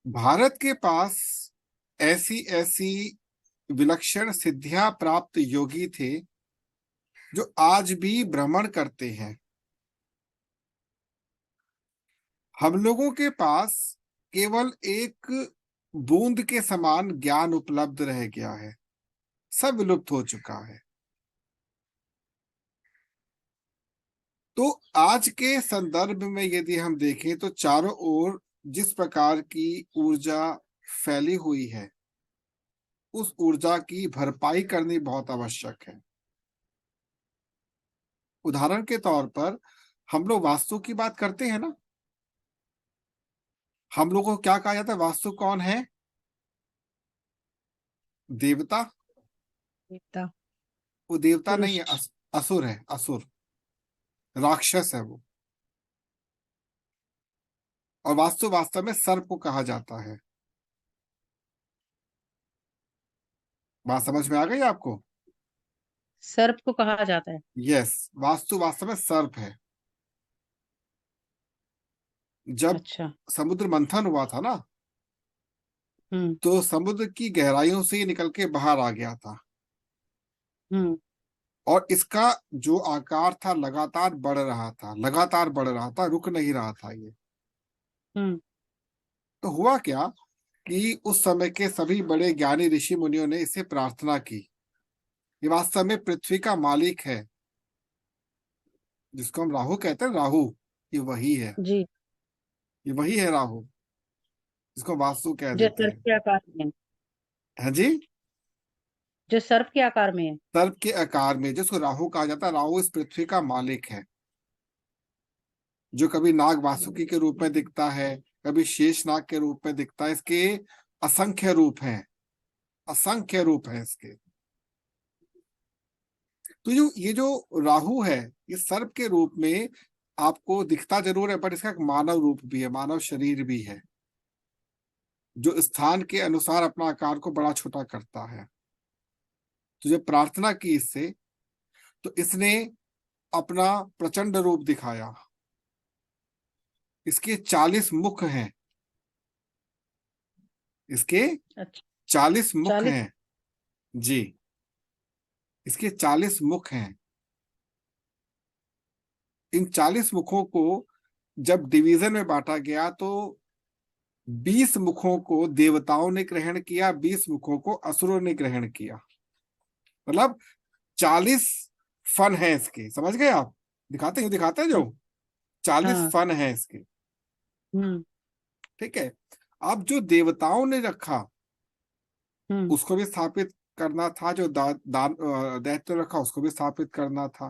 भारत के पास ऐसी ऐसी विलक्षण सिद्धियां प्राप्त योगी थे जो आज भी भ्रमण करते हैं। हम लोगों के पास केवल एक बूंद के समान ज्ञान उपलब्ध रह गया है, सब विलुप्त हो चुका है। तो आज के संदर्भ में यदि हम देखें तो चारों ओर जिस प्रकार की ऊर्जा फैली हुई है, उस ऊर्जा की भरपाई करनी बहुत आवश्यक है। उदाहरण के तौर पर हम लोग वास्तु की बात करते हैं ना। हम लोगों को क्या कहा जाता है? वास्तु कौन है? देवता। देवता। वो देवता नहीं पुरुष। है, असुर है। असुर, राक्षस है वो। और वास्तु वास्तव में सर्प को कहा जाता है। बात समझ में आ गई आपको? सर्प को कहा जाता है। यस, वास्तु वास्तव में सर्प है। जब अच्छा। समुद्र मंथन हुआ था ना, हम्म। तो समुद्र की गहराइयों से ये निकल के बाहर आ गया था। हम्म। और इसका जो आकार था लगातार बढ़ रहा था, लगातार बढ़ रहा था, रुक नहीं रहा था ये। हम्म। तो हुआ क्या कि उस समय के सभी बड़े ज्ञानी ऋषि मुनियों ने इसे प्रार्थना की। ये वास्तव में पृथ्वी का मालिक है, जिसको हम राहु कहते हैं। राहु ये वही है, जी। ये वही है राहु, जिसको वास्तु कह जो देते सर्प हैं। के आकार में है। है जी। जो सर्प के आकार में है। सर्प के आकार में, जिसको राहु कहा जाता है। राहु इस पृथ्वी का मालिक है, जो कभी नाग वासुकी के रूप में दिखता है, कभी शेष नाग के रूप में दिखता है। इसके असंख्य रूप हैं, असंख्य रूप हैं इसके। तो ये जो राहु है, ये सर्प के रूप में आपको दिखता जरूर है, बट इसका एक मानव रूप भी है, मानव शरीर भी है, जो स्थान के अनुसार अपना आकार को बड़ा छोटा करता है। तो जब प्रार्थना की इससे, तो इसने अपना प्रचंड रूप दिखाया। इसके 40 मुख हैं, इसके अच्छा। 40 मुख 40। हैं। जी, इसके 40 मुख हैं। इन 40 मुखों को जब डिवीजन में बांटा गया, तो 20 मुखों को देवताओं ने ग्रहण किया, 20 मुखों को असुरों ने ग्रहण किया। मतलब 40 फन है इसके, समझ गए आप? दिखाते हैं जो 40 हाँ। फन है इसके। हम्म। ठीक है। अब जो देवताओं ने रखा, हम्म। उसको भी स्थापित करना था। जो दैत्य रखा, उसको भी स्थापित करना था।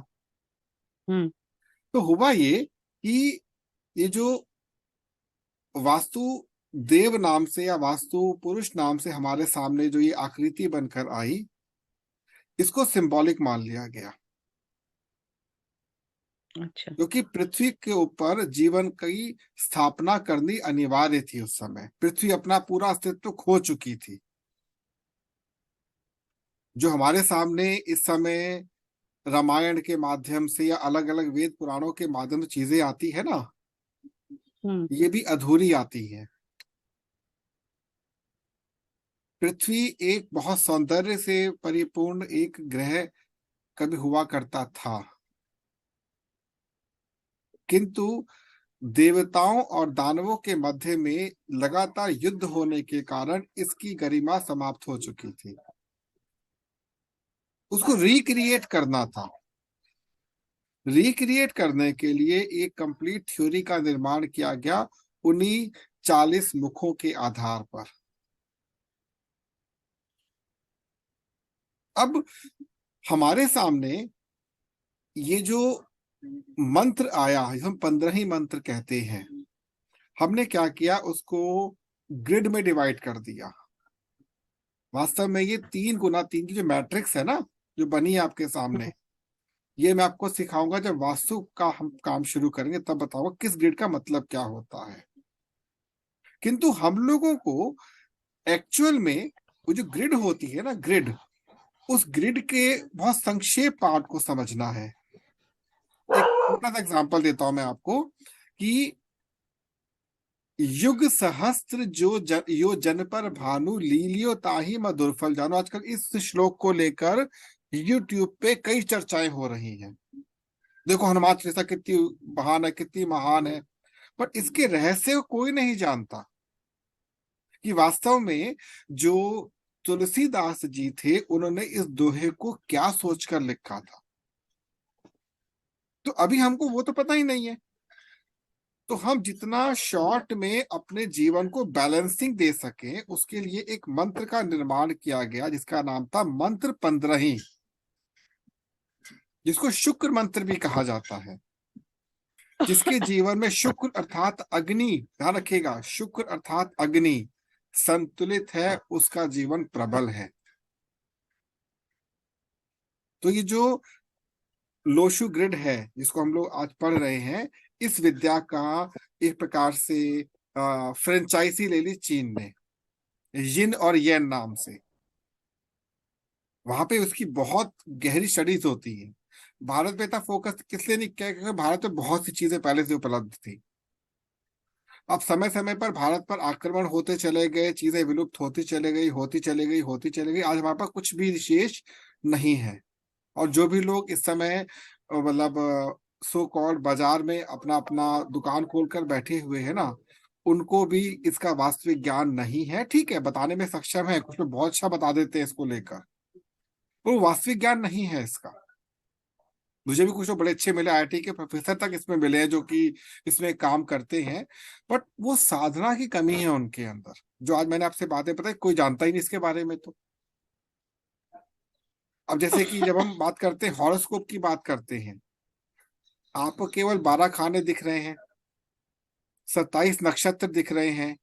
हम्म। तो हुआ ये कि ये जो वास्तु देव नाम से या वास्तु पुरुष नाम से हमारे सामने जो ये आकृति बनकर आई, इसको सिंबॉलिक मान लिया गया। अच्छा। क्योंकि पृथ्वी के ऊपर जीवन की स्थापना करनी अनिवार्य थी। उस समय पृथ्वी अपना पूरा अस्तित्व खो चुकी थी। जो हमारे सामने इस समय रामायण के माध्यम से या अलग अलग वेद पुराणों के माध्यम से चीजें आती है ना, हम्म। ये भी अधूरी आती है। पृथ्वी एक बहुत सौंदर्य से परिपूर्ण एक ग्रह कभी हुआ करता था, किंतु देवताओं और दानवों के मध्य में लगातार युद्ध होने के कारण इसकी गरिमा समाप्त हो चुकी थी। उसको रिक्रिएट करना था। रिक्रिएट करने के लिए एक कंप्लीट थ्योरी का निर्माण किया गया, उन्हीं 40 मुखों के आधार पर। अब हमारे सामने ये जो मंत्र आया, हम 15 ही मंत्र कहते हैं, हमने क्या किया, उसको ग्रिड में डिवाइड कर दिया। वास्तव में ये 3 गुना 3 की जो मैट्रिक्स है ना, जो बनी है आपके सामने, हम्म। ये मैं आपको सिखाऊंगा जब वास्तु का हम काम शुरू करेंगे, तब बताऊंगा किस ग्रिड का मतलब क्या होता है। किंतु हम लोगों को एक्चुअल में वो जो ग्रिड होती है ना, ग्रिड, उस ग्रिड के बहुत संक्षेप पार्ट को समझना है। एक छोटा सा एग्जांपल देता हूं मैं आपको कि युग सहस्त्र यो जन पर भानु लीलियो ताही मधुर फल जानो। आजकल इस श्लोक को लेकर यूट्यूब पे कई चर्चाएं हो रही हैं। देखो हनुमान चालीसा कितनी महान है, कितनी महान है, पर इसके रहस्य को कोई नहीं जानता कि वास्तव में जो तुलसीदास जी थे उन्होंने इस दोहे को क्या सोचकर लिखा था। तो अभी हमको वो तो पता ही नहीं है। तो हम जितना शॉर्ट में अपने जीवन को बैलेंसिंग दे सकें उसके लिए एक मंत्र का निर्माण किया गया जिसका नाम था मंत्र 15, जिसको शुक्र मंत्र भी कहा जाता है। जिसके जीवन में शुक्र अर्थात अग्नि, ध्यान रखिएगा, शुक्र अर्थात अग्नि संतुलित है, उसका जीवन प्रबल है। तो ये जो लोशु ग्रिड है जिसको हम लोग आज पढ़ रहे हैं, इस विद्या का एक प्रकार से फ्रेंचाइजी ले ली चीन ने, यिन और येन नाम से। वहां पे उसकी बहुत गहरी स्टडीज होती है। भारत पे इतना फोकस किसलिए नहीं किया, क्योंकि भारत में बहुत सी चीजें पहले से उपलब्ध थी। अब समय समय पर भारत पर आक्रमण होते चले गए, चीजें विलुप्त होती चले गई, होती चली गई, होती चली गई। आज हमारे पास कुछ भी विशेष नहीं है। और जो भी लोग इस समय मतलब सो कॉल्ड बाजार में अपना अपना दुकान खोलकर बैठे हुए हैं ना, उनको भी इसका वास्तविक ज्ञान नहीं है। ठीक है, बताने में सक्षम है, कुछ लोग बहुत अच्छा बता देते हैं इसको लेकर, पर वास्तविक ज्ञान नहीं है इसका। मुझे भी कुछ लोग बड़े अच्छे मिले, आईआईटी के प्रोफेसर तक इसमें मिले हैं जो कि इसमें काम करते हैं, बट वो साधना की कमी है उनके अंदर, जो आज मैंने आपसे बातें बताई कोई जानता ही नहीं इसके बारे में। तो अब जैसे कि जब हम बात करते हैं, हॉरोस्कोप की बात करते हैं, आपको केवल 12 खाने दिख रहे हैं, 27 नक्षत्र दिख रहे हैं,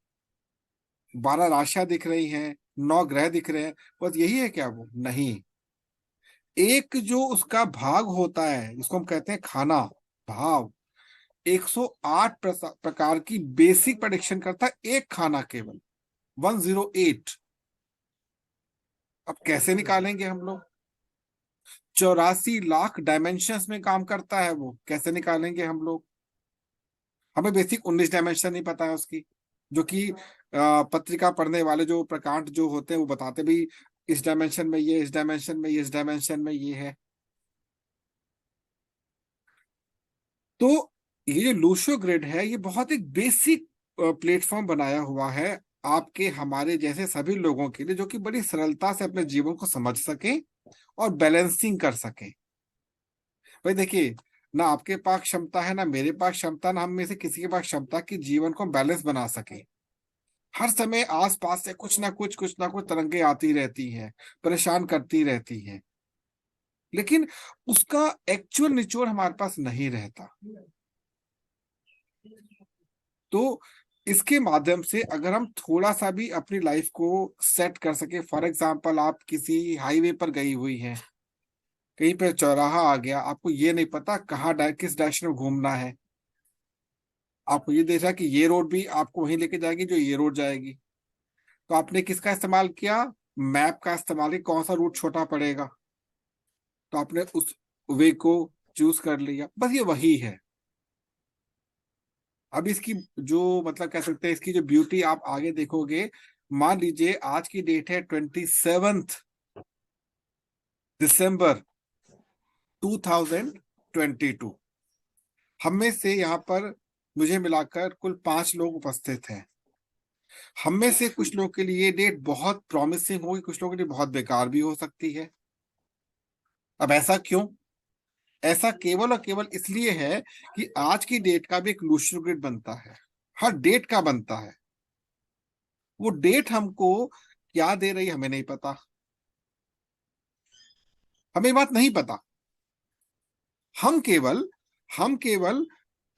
12 राशियां दिख रही हैं, 9 ग्रह दिख रहे हैं, बस यही है क्या? वो नहीं। एक जो उसका भाग होता है जिसको हम कहते हैं खाना भाव, 108 प्रकार की बेसिक प्रेडिक्शन करता है एक खाना, केवल 108। अब कैसे निकालेंगे हम लोग? 84 लाख डायमेंशंस में काम करता है वो, कैसे निकालेंगे हम लोग? हमें बेसिक 19 डायमेंशन नहीं पता है उसकी, जो कि पत्रिका पढ़ने वाले जो प्रकांड जो होते हैं वो बताते भी इस डायमेंशन में ये, इस डायमेंशन में ये, इस डायमेंशन में ये है। तो ये जो लूशो ग्रिड है ये बहुत एक बेसिक प्लेटफॉर्म बनाया हुआ है आपके हमारे जैसे सभी लोगों के लिए, जो कि बड़ी सरलता से अपने जीवन को समझ सके और बैलेंसिंग कर सके। भाई देखिए, ना आपके पास क्षमता है, ना मेरे पास क्षमता, ना हम में से किसी के पास क्षमता कि जीवन को बैलेंस बना सके। हर समय आसपास से कुछ ना कुछ तरंगे आती रहती हैं, परेशान करती रहती हैं, लेकिन उसका एक्चुअल निचोड़ हमारे पास नहीं रहता। तो इसके माध्यम से अगर हम थोड़ा सा भी अपनी लाइफ को सेट कर सके, फॉर एग्जाम्पल आप किसी हाईवे पर गई हुई हैं, कहीं पे चौराहा आ गया, आपको ये नहीं पता कहाँ किस डायरेक्शन में घूमना है, आपको ये देखा कि ये रोड भी आपको वहीं लेके जाएगी जो ये रोड जाएगी, तो आपने किसका इस्तेमाल किया? मैप का इस्तेमाल किया, कौन सा रूट छोटा पड़ेगा, तो आपने उस वे को चूज कर लिया। बस ये वही है। अब इसकी जो मतलब कह सकते हैं, इसकी जो ब्यूटी आप आगे देखोगे। मान लीजिए आज की डेट है 27 दिसंबर 2022। हम में से यहाँ पर मुझे मिलाकर कुल 5 लोग उपस्थित हैं। हम में से कुछ लोगों के लिए ये डेट बहुत प्रॉमिसिंग होगी, कुछ लोगों के लिए बहुत बेकार भी हो सकती है। अब ऐसा क्यों? ऐसा केवल और केवल इसलिए है कि आज की डेट का भी एक लूशो ग्रिड बनता है, हर डेट का बनता है। वो डेट हमको क्या दे रही हमें नहीं पता, हमें बात नहीं पता। हम केवल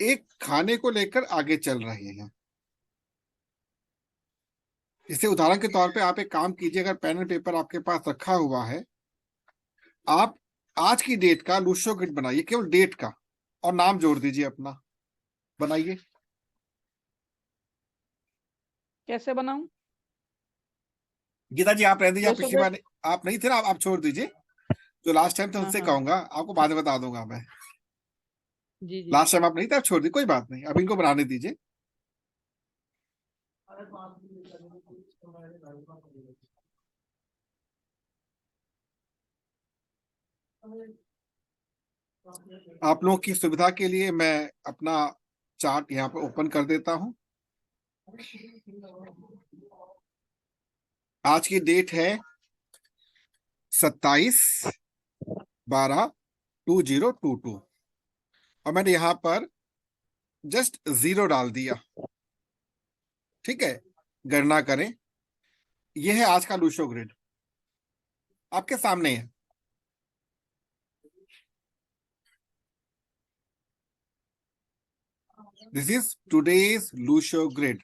एक खाने को लेकर आगे चल रहे हैं। इसे उदाहरण के तौर पे आप एक काम कीजिए, अगर पेन एंड पेपर आपके पास रखा हुआ है, आप आज की डेट का लूशो ग्रिड बनाइए, केवल डेट का, और नाम जोड़ दीजिए अपना, बनाइए। कैसे बनाऊं? गीता जी आप रह दीजिए, आप लोसो पिछली ग्रिड। बार आप नहीं थे ना, आप छोड़ दीजिए। जो लास्ट टाइम था हाँ उनसे हाँ। कहूंगा, आपको बाद में बता दूंगा मैं। जी जी। लास्ट टाइम आप नहीं थे, आप छोड़ दी, कोई बात नहीं, अब इनको बनाने दीजिए। आप लोगों की सुविधा के लिए मैं अपना चार्ट यहाँ पर ओपन कर देता हूं। आज की डेट है 27/12/2022 और मैंने यहाँ पर जस्ट 0 डाल दिया। ठीक है, गणना करें। यह है आज का लूशो ग्रिड, आपके सामने है। This is today's Lo Shu grid.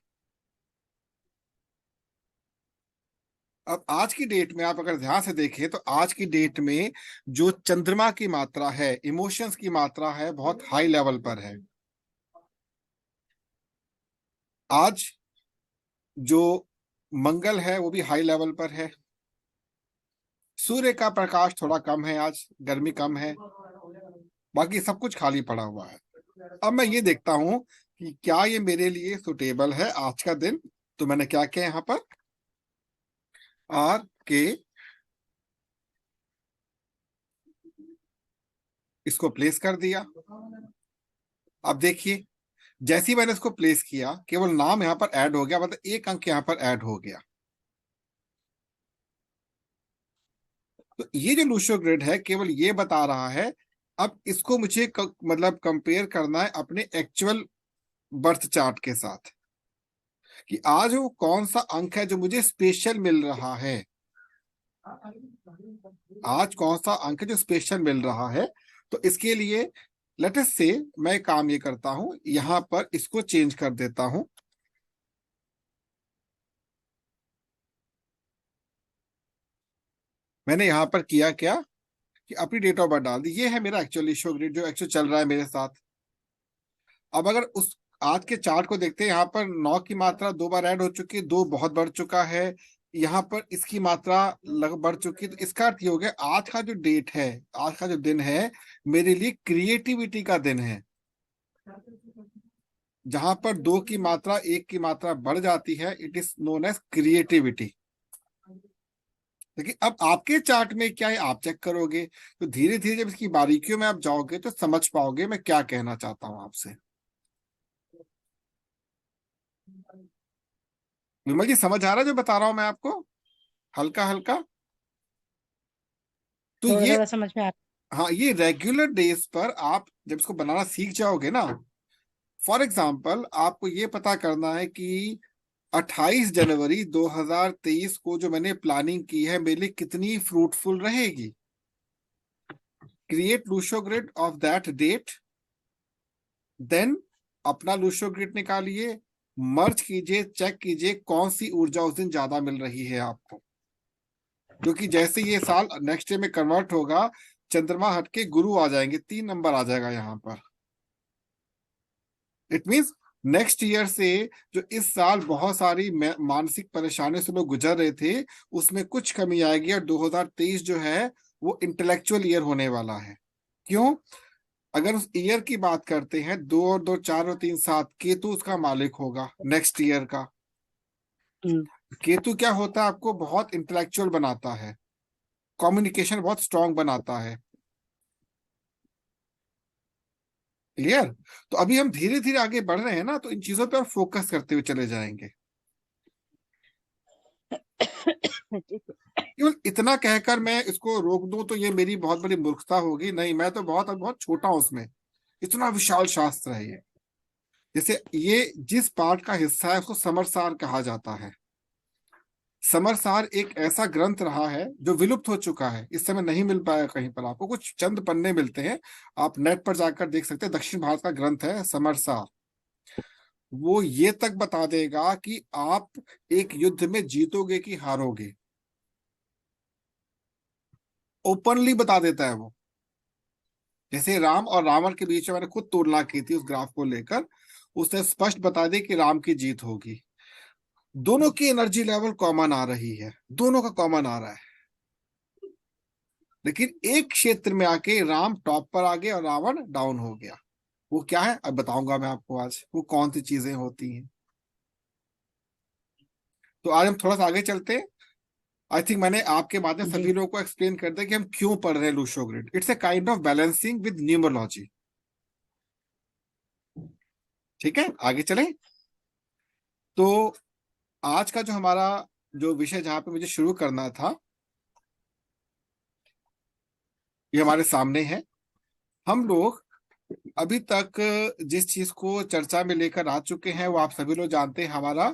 अब आज की डेट में आप अगर ध्यान से देखें तो आज की डेट में जो चंद्रमा की मात्रा है, इमोशंस की मात्रा है, बहुत हाई लेवल पर है। आज जो मंगल है वो भी हाई लेवल पर है। सूर्य का प्रकाश थोड़ा कम है, आज गर्मी कम है, बाकी सब कुछ खाली पड़ा हुआ है। अब मैं ये देखता हूं कि क्या ये मेरे लिए सुटेबल है आज का दिन। तो मैंने क्या किया, यहाँ पर के इसको प्लेस कर दिया। अब देखिए, जैसे ही मैंने इसको प्लेस किया, केवल नाम यहाँ पर ऐड हो गया, मतलब एक अंक यहाँ पर ऐड हो गया। तो ये जो लूशो ग्रिड है केवल ये बता रहा है। अब इसको मुझे मतलब कंपेयर करना है अपने एक्चुअल बर्थ चार्ट के साथ, कि आज वो कौन सा अंक है जो मुझे स्पेशल मिल रहा है। आज कौन सा अंक है जो स्पेशल मिल रहा है। तो इसके लिए लेट अस से मैं काम ये करता हूं, यहां पर इसको चेंज कर देता हूं। मैंने यहां पर किया क्या कि अपनी डेट ऑफ बर्थ डाल दी। ये है मेरा एक्चुअली शो ग्रिड जो एक्चुअल चल रहा है मेरे साथ। अब अगर उस आज के चार्ट को देखते हैं, यहाँ पर 9 की मात्रा 2 बार ऐड हो चुकी है, 2 बहुत बढ़ चुका है। यहाँ पर इसकी मात्रा लगभग बढ़ चुकी है। तो इसका अर्थ ये हो गया, आज का जो डेट है, आज का जो दिन है, मेरे लिए क्रिएटिविटी का दिन है। जहां पर 2 की मात्रा 1 की मात्रा बढ़ जाती है, it is known as creativity. लेकिन अब आपके चार्ट में क्या है, आप चेक करोगे तो धीरे धीरे जब इसकी बारीकियों में आप जाओगे तो समझ पाओगे मैं क्या कहना चाहता हूं आपसे। विमल जी, समझ आ रहा है जो बता रहा हूं मैं आपको, हल्का हल्का? तो थोड़ा ये, थोड़ा समझ में आ हाँ, ये रेगुलर डेज पर आप जब इसको बनाना सीख जाओगे ना, फॉर एग्जाम्पल आपको ये पता करना है कि 28 जनवरी 2023 को जो मैंने प्लानिंग की है मेरे लिए कितनी फ्रूटफुल रहेगी। Create Lo Shu grid of that date, then अपना लूशो ग्रिड निकालिए, मर्ज कीजिए, चेक कीजिए कौन सी ऊर्जा उस दिन ज्यादा मिल रही है आपको। क्योंकि जैसे ये साल नेक्स्ट डे में कन्वर्ट होगा, चंद्रमा हटके गुरु आ जाएंगे, 3 नंबर आ जाएगा यहाँ पर। इट मीन्स नेक्स्ट ईयर से जो इस साल बहुत सारी मानसिक परेशानियों से लोग गुजर रहे थे, उसमें कुछ कमी आएगी और 2023 जो है वो इंटेलेक्चुअल ईयर होने वाला है। क्यों? अगर उस ईयर की बात करते हैं, 2 और 2 4 और 3 7, केतु उसका मालिक होगा नेक्स्ट ईयर का। हम्म। केतु क्या होता है, आपको बहुत इंटेलेक्चुअल बनाता है, कम्युनिकेशन बहुत स्ट्रांग बनाता है। क्लियर? तो अभी हम धीरे धीरे आगे बढ़ रहे हैं ना, तो इन चीजों पर फोकस करते हुए चले जाएंगे। केवल इतना कहकर मैं इसको रोक दूं तो ये मेरी बहुत बड़ी मूर्खता होगी। नहीं, मैं तो बहुत बहुत छोटा हूं उसमें। इतना विशाल शास्त्र है ये। जैसे ये जिस पाठ का हिस्सा है उसको समरसार कहा जाता है। समरसार एक ऐसा ग्रंथ रहा है जो विलुप्त हो चुका है, इस समय नहीं मिल पाया कहीं पर। आपको कुछ चंद पन्ने मिलते हैं, आप नेट पर जाकर देख सकते हैं। दक्षिण भारत का ग्रंथ है समरसार। वो ये तक बता देगा कि आप एक युद्ध में जीतोगे कि हारोगे, ओपनली बता देता है वो। जैसे राम और रावण के बीच में मैंने खुद तुलना की थी उस ग्राफ को लेकर, उसने स्पष्ट बता दी कि राम की जीत होगी। दोनों की एनर्जी लेवल कॉमन आ रही है, दोनों का कॉमन आ रहा है। लेकिन एक क्षेत्र में आके राम टॉप पर आ गए और रावण डाउन हो गया। वो क्या है अब बताऊंगा मैं आपको आज, वो कौन सी चीजें होती हैं। तो आज हम थोड़ा सा आगे चलते हैं। आई थिंक मैंने आपके माध्यम जी सभी लोगों को एक्सप्लेन कर दिया कि हम क्यों पढ़ रहे हैं Lo Shu grid. It's a kind of balancing with numerology. ठीक है, आगे चलें। तो आज का जो हमारा जो विषय जहां पे मुझे शुरू करना था, ये हमारे सामने है। हम लोग अभी तक जिस चीज को चर्चा में लेकर आ चुके हैं वो आप सभी लोग जानते हैं। हमारा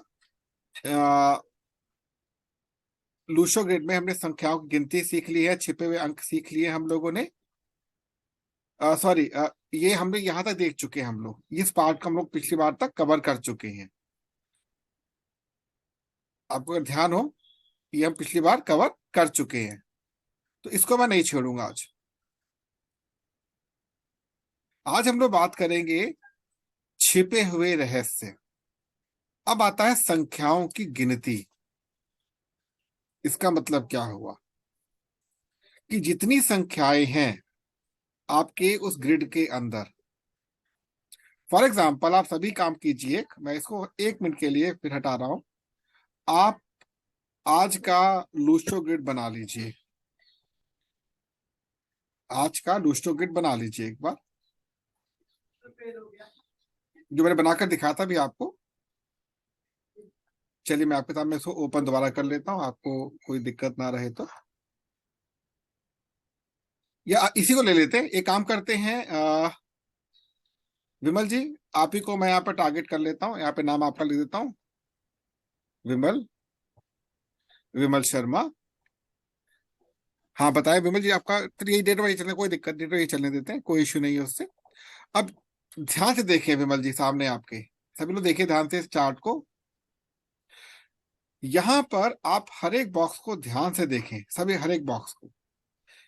लूशो ग्रिड में हमने संख्याओं की गिनती सीख ली है, छिपे हुए अंक सीख लिए हम लोगों ने। सॉरी, ये हमने यहाँ तक देख चुके हैं। हम लोग इस पार्ट को हम लोग पिछली बार तक कवर कर चुके हैं। आपको अगर ध्यान हो, ये हम पिछली बार कवर कर चुके हैं, तो इसको मैं नहीं छोड़ूंगा आज। आज हम लोग बात करेंगे छिपे हुए रहस्य। अब आता है संख्याओं की गिनती। इसका मतलब क्या हुआ कि जितनी संख्याएं हैं आपके उस ग्रिड के अंदर, फॉर एग्जाम्पल आप सभी काम कीजिए, मैं इसको 1 मिनट के लिए फिर हटा रहा हूं। आप आज का लूस्टो ग्रिड बना लीजिए। आज का लूस्टो ग्रिड बना लीजिए एक बार, जो मैंने बनाकर दिखाया था भी आपको। चलिए मैं आपके सामने इसको ओपन दोबारा कर लेता हूँ, आपको कोई दिक्कत ना रहे तो। या इसी को ले लेते हैं, एक काम करते हैं। विमल जी, आप ही को मैं यहाँ पर टारगेट कर लेता हूँ, यहाँ पे नाम आपका लिख देता हूँ, विमल, विमल शर्मा। हाँ बताएं विमल जी, आपका तो यही डेट वही चलने, कोई दिक्कत, डेट वही चलने देते हैं, कोई इश्यू नहीं है उससे। अब ध्यान से देखिए विमल जी, सामने आपके सभी लोग देखिए ध्यान से इस चार्ट को। यहाँ पर आप हर एक बॉक्स को ध्यान से देखें, सभी हर एक बॉक्स को।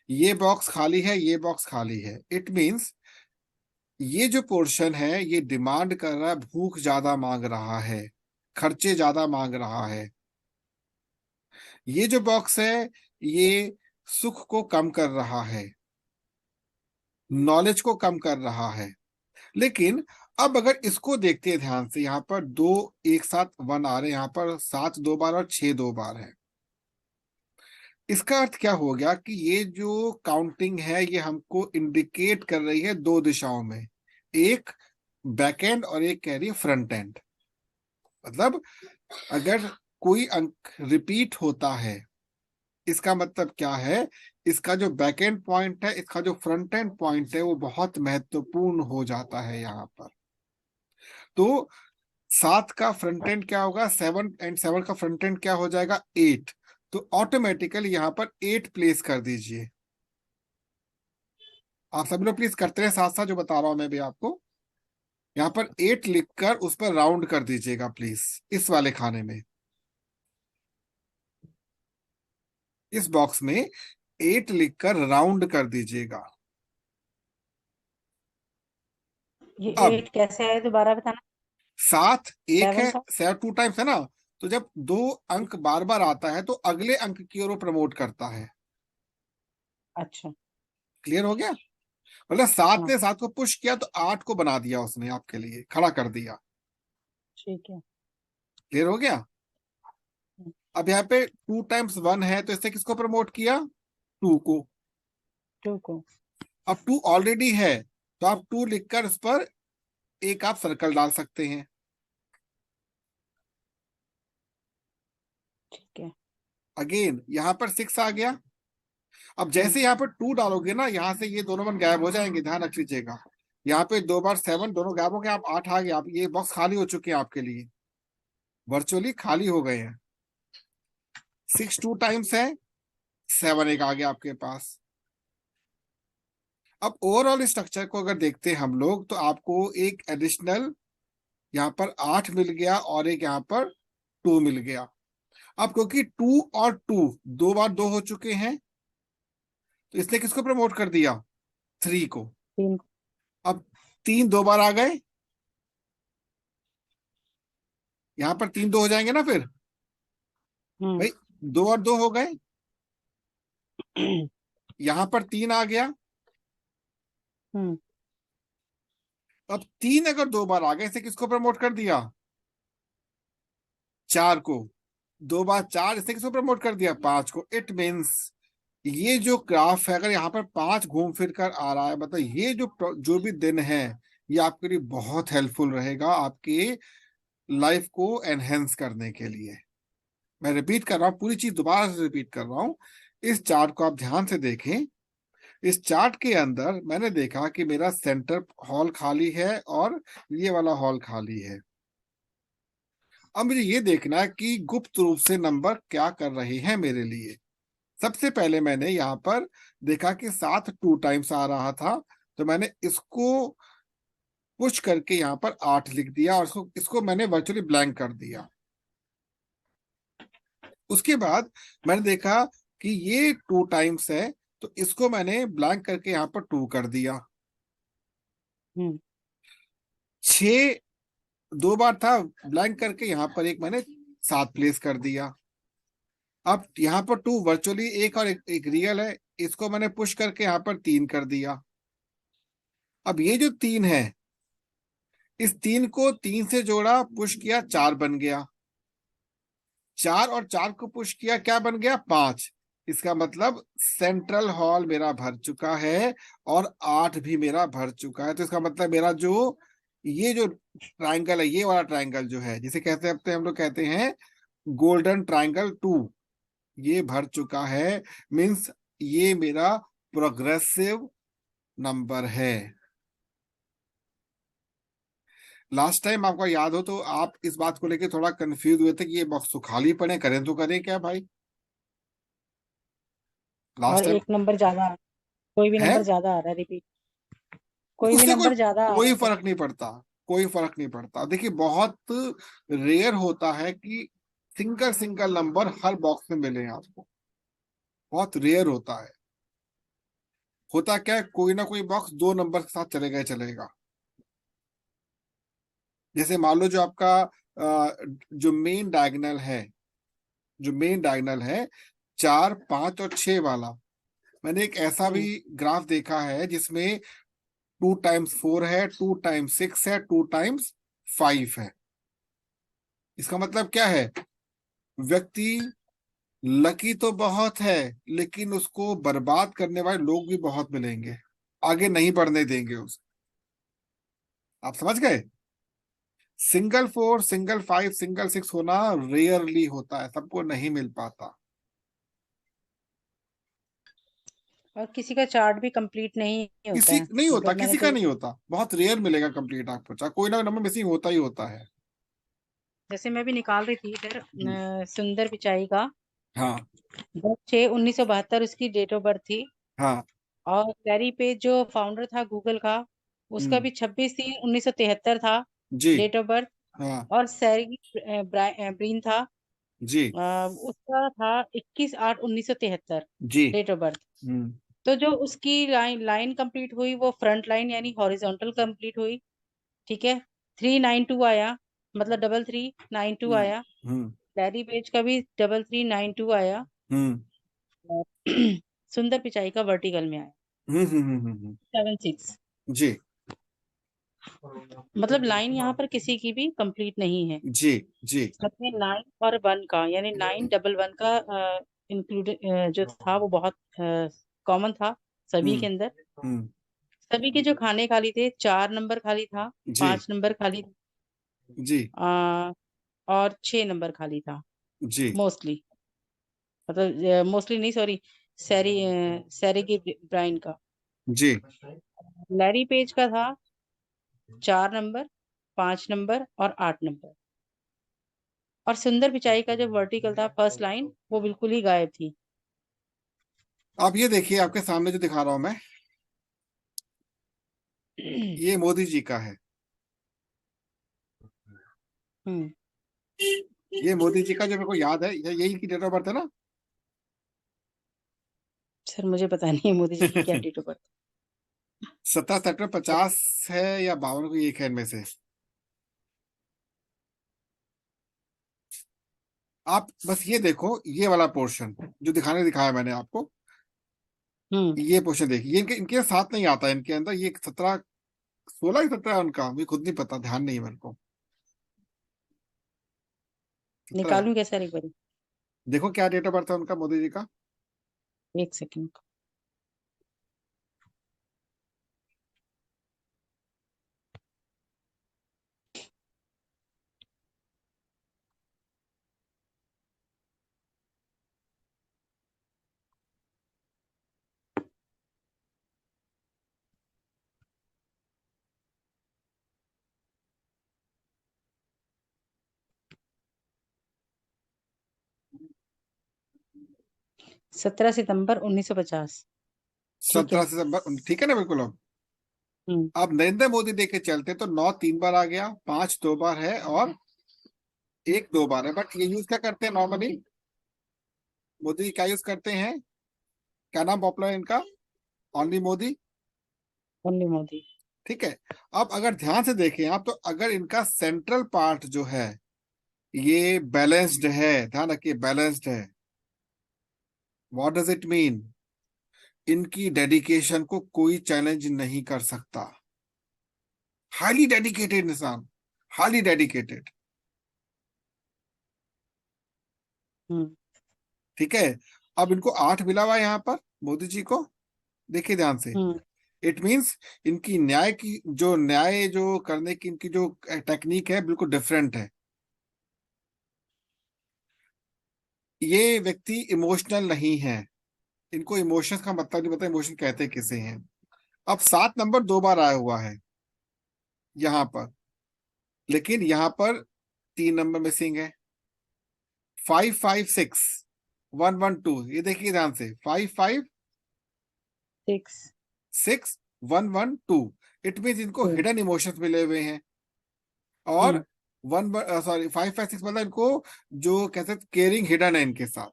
ये बॉक्स खाली है, ये बॉक्स खाली है। इट मीन्स ये जो पोर्शन है ये डिमांड कर रहा है, भूख ज्यादा मांग रहा है, खर्चे ज्यादा मांग रहा है। ये जो बॉक्स है ये सुख को कम कर रहा है, नॉलेज को कम कर रहा है। लेकिन अब अगर इसको देखते हैं ध्यान से, यहाँ पर दो एक साथ वन आ रहे हैं, यहाँ पर 7 दो बार और 6 दो बार है। इसका अर्थ क्या हो गया कि ये जो काउंटिंग है ये हमको इंडिकेट कर रही है दो दिशाओं में, एक बैक एंड और एक कह रही है फ्रंट एंड। मतलब अगर कोई अंक रिपीट होता है, इसका मतलब क्या है, इसका जो बैक एंड पॉइंट है, इसका जो फ्रंट एंड पॉइंट है वो बहुत महत्वपूर्ण हो जाता है यहाँ पर। तो 7 का फ्रंट एंड क्या होगा, 7, एंड 7 का फ्रंट एंड क्या हो जाएगा, 8। तो ऑटोमेटिकली यहाँ पर 8 प्लेस कर दीजिए। आप सभी लोग प्लीज करते रहे साथ साथ जो बता रहा हूं मैं भी आपको। यहाँ पर 8 लिखकर उस पर राउंड कर दीजिएगा प्लीज, इस वाले खाने में, इस बॉक्स में 8 लिखकर राउंड कर दीजिएगा। ये अब 8 कैसे है, दोबारा बताना। 7 एक 7 है, का 7 टू टाइम्स है ना। तो जब दो अंक बार बार आता है तो अगले अंक की ओर वो प्रमोट करता है। अच्छा। क्लियर हो गया। मतलब 7 हाँ ने 7 को पुश किया तो 8 को बना दिया, उसने आपके लिए खड़ा कर दिया। ठीक है। क्लियर हो गया। अब यहाँ पे 2 टाइम्स 1 है तो इससे किसको प्रमोट किया, 2 को। 2 को। अब 2 ऑलरेडी है तो आप 2 लिखकर उस पर एक आप सर्कल डाल सकते हैं। ठीक है। अगेन यहाँ पर 6 आ गया। अब हम्म जैसे यहाँ पर 2 डालोगे ना, यहाँ से ये दोनों मन गायब हो जाएंगे, ध्यान रख लीजिएगा। यहाँ पे 2 बार 7, दोनों गायब हो गए, आप 8 आ गए, आप ये बॉक्स खाली हो चुके हैं आपके लिए, वर्चुअली खाली हो गए हैं। 6 2 टाइम्स है, 7 एक आ गया आपके पास। अब ओवरऑल स्ट्रक्चर को अगर देखते हैं हम लोग, तो आपको एक एडिशनल यहाँ पर 8 मिल गया और एक यहाँ पर 2 मिल गया। अब क्योंकि 2 और 2 दो बार 2 हो चुके हैं, तो इसने किसको प्रमोट कर दिया, 3 को। 3। अब 3 दो बार आ गए, यहाँ पर 3 दो हो जाएंगे ना फिर, हम्म भाई 2 और 2 हो गए। यहाँ पर 3 आ गया। हम्म अब 3 अगर 2 बार आ गए, इसे किसको प्रमोट कर दिया, 4 को। 2 बार 4, इसने किसको प्रमोट कर दिया? 5 को। इट मीन्स ये जो ग्राफ है, अगर यहाँ पर 5 घूम फिर कर आ रहा है, मतलब ये जो भी दिन है, ये आपके लिए बहुत हेल्पफुल रहेगा आपकी लाइफ को एनहेंस करने के लिए। मैं रिपीट कर रहा हूँ, पूरी चीज दोबारा से रिपीट कर रहा हूँ। इस चार्ट को आप ध्यान से देखें। इस चार्ट के अंदर मैंने देखा कि मेरा सेंटर हॉल खाली है और ये वाला हॉल खाली है। अब मुझे ये देखना है कि गुप्त रूप से नंबर क्या कर रहे हैं मेरे लिए। सबसे पहले मैंने यहाँ पर देखा कि 7 2 टाइम्स आ रहा था, तो मैंने इसको पुश करके यहाँ पर 8 लिख दिया और इसको मैंने वर्चुअली ब्लैंक कर दिया। उसके बाद मैंने देखा कि ये 2 टाइम्स है, तो इसको मैंने ब्लैंक करके यहाँ पर 2 कर दिया। 6 2 बार था, ब्लैंक करके यहाँ पर एक मैंने 7 प्लेस कर दिया। अब यहाँ पर 2 वर्चुअली एक और एक रियल है, इसको मैंने पुश करके यहाँ पर 3 कर दिया। अब ये जो 3 है, इस 3 को 3 से जोड़ा, पुश किया, 4 बन गया। 4 और 4 को पुश किया, क्या बन गया? 5। इसका मतलब सेंट्रल हॉल मेरा भर चुका है और 8 भी मेरा भर चुका है। तो इसका मतलब मेरा जो ये जो ट्राइंगल है, ये वाला ट्राइंगल जो है, जिसे कहते हैं हम लोग कहते हैं गोल्डन ट्राइंगल 2, ये भर चुका है। मीन्स ये मेरा प्रोग्रेसिव नंबर है। लास्ट टाइम आपको याद हो तो आप इस बात को लेकर थोड़ा कंफ्यूज हुए थे कि ये बॉक्स तो खाली पड़े, करें तो करें क्या भाई? लास्ट और टाइम एक नंबर ज्यादा, कोई भी है, नंबर ज्यादा आ रहा है, रिपीट, कोई भी उससे कोई नंबर ज्यादा आ रहा कोई है फर्क नहीं पड़ता। कोई फर्क नहीं पड़ता। देखिए, बहुत रेयर होता है कि सिंगल सिंगल नंबर हर बॉक्स में मिले आपको, बहुत रेयर होता है। होता क्या है, कोई ना कोई बॉक्स 2 नंबर के साथ चलेगा ही चलेगा। जैसे मान लो जो आपका जो मेन डायगोनल है, जो मेन डायगोनल है 4 5 और 6 वाला, मैंने एक ऐसा भी हम्म ग्राफ देखा है जिसमें 2 टाइम्स 4 है, 2 टाइम्स 6 है, 2 टाइम्स 5 है। इसका मतलब क्या है? व्यक्ति लकी तो बहुत है, लेकिन उसको बर्बाद करने वाले लोग भी बहुत मिलेंगे, आगे नहीं बढ़ने देंगे उसे। आप समझ गए? सिंगल 4 सिंगल 5 सिंगल 6 होना रेयरली होता है, सबको नहीं मिल पाता। और किसी का चार्ट भी कंप्लीट नहीं होता किसी है, नहीं होता, मतलब मैंने किसी का तो, नहीं होता, बहुत रेयर मिलेगा कंप्लीट आपको, चाहे कोई ना नंबर मिसिंग होता ही होता है। जैसे मैं भी निकाल रही थी इधर सुंदर पिचाई का हाँ 10/6/1972 उसकी डेट ऑफ बर्थ थी। हाँ। और कैरी पे जो फाउंडर था गूगल का, उसका हम्म। भी 26/3/1973 था जी। Date of birth. हाँ। और सैरी ब्रीन था, जी। उसका था 21/8/1973 जी। Date of birth. हम्म। तो जो उसकी लाइन लाइन कंप्लीट हुई वो फ्रंट लाइन यानी हॉरिजॉन्टल कंप्लीट हुई। ठीक है, 392 आया, मतलब 3392 हम्म। आया। हम्म। लैरी पेज का भी 3392 आया। हम्म। और सुंदर पिचाई का वर्टिकल में आया हम्म। 76। जी। मतलब लाइन यहाँ पर किसी की भी कंप्लीट नहीं है। जी। जी। सबने 9 और 1 का यानी 911 का इंक्लूड जो था वो बहुत कॉमन था सभी के हम्म। अंदर। हम्म। सभी के जो खाने खाली थे, 4 नंबर खाली था, जी। 5 नंबर खाली जी। आ, और 6 नंबर खाली था जी। मोस्टली। मतलब मोस्टली नहीं, सॉरी, सैरी सैरी की ब्राइन का। जी। लैरी पेज का था 4 नंबर, 5 नंबर और 8 नंबर। और सुंदर पिचाई का जब वर्टिकल था फर्स्ट लाइन, वो बिल्कुल ही गायब थी। आप ये देखिए, आपके सामने जो दिखा रहा हूं मैं, ये मोदी जी का है। हम्म ये मोदी जी का जो मेरे को याद है, यही की डेट ऑफ बर्थ है ना? सर मुझे पता नहीं है मोदी जी की क्या डेट ऑफ बर्थ। 17 सेक्टर 50 है या 52, को एक है इनमें से। आप बस ये देखो, ये वाला पोर्शन जो दिखाया मैंने आपको, हम्म ये पोर्शन देखिए। ये इनके इनके साथ नहीं आता है, इनके अंदर ये 17 16 ही 17 है उनका, मुझे खुद नहीं पता, ध्यान नहीं है मेरे को। 17 है। निकालूं क्या सर एक बार? देखो क्या डेट ऑफ बर्थ है उनका, मोदी जी का। एक सेकंड। 17 सितंबर 1950। ठीक है। 17 सितंबर, ठीक है ना बिल्कुल। हम्म। अब नरेंद्र मोदी देके चलते तो 9 3 बार आ गया, 5 2 बार है, और 1 2 बार है। बट ये यूज क्या करते हैं नॉर्मली, मोदी जी क्या यूज करते हैं, क्या नाम पॉपुलर है इनका, ओनली मोदी। ओनली मोदी। ठीक है। अब अगर ध्यान से देखें आप, तो अगर इनका सेंट्रल पार्ट जो है ये बैलेंस्ड है, ध्यान रखिए बैलेंस्ड है, व्हाट डज इट मीन, इनकी डेडिकेशन को कोई चैलेंज नहीं कर सकता। हाईली डेडिकेटेड इंसान, हाईली डेडिकेटेड। हम्म। ठीक है। अब इनको 8 मिला हुआ है यहाँ पर मोदी जी को, देखिए ध्यान से। हम्म। इट मीन्स इनकी न्याय जो करने की इनकी जो टेक्निक है बिल्कुल डिफरेंट है। ये व्यक्ति इमोशनल नहीं है, इनको इमोशंस का मतलब नहीं पता, इमोशन कहते किसे हैं। अब 7 नंबर 2 बार आया हुआ है यहाँ पर, लेकिन यहाँ पर 3 नंबर मिसिंग है। 5 5 6 1 1 2, ये देखिए ध्यान से, 6 5 5 6 1 1 2। इट मीन इनको 2। हिडन इमोशंस मिले हुए हैं। और हम्म। 5 5 6 मतलब इनको जो कहते हैं केयरिंग हिडन है इनके साथ,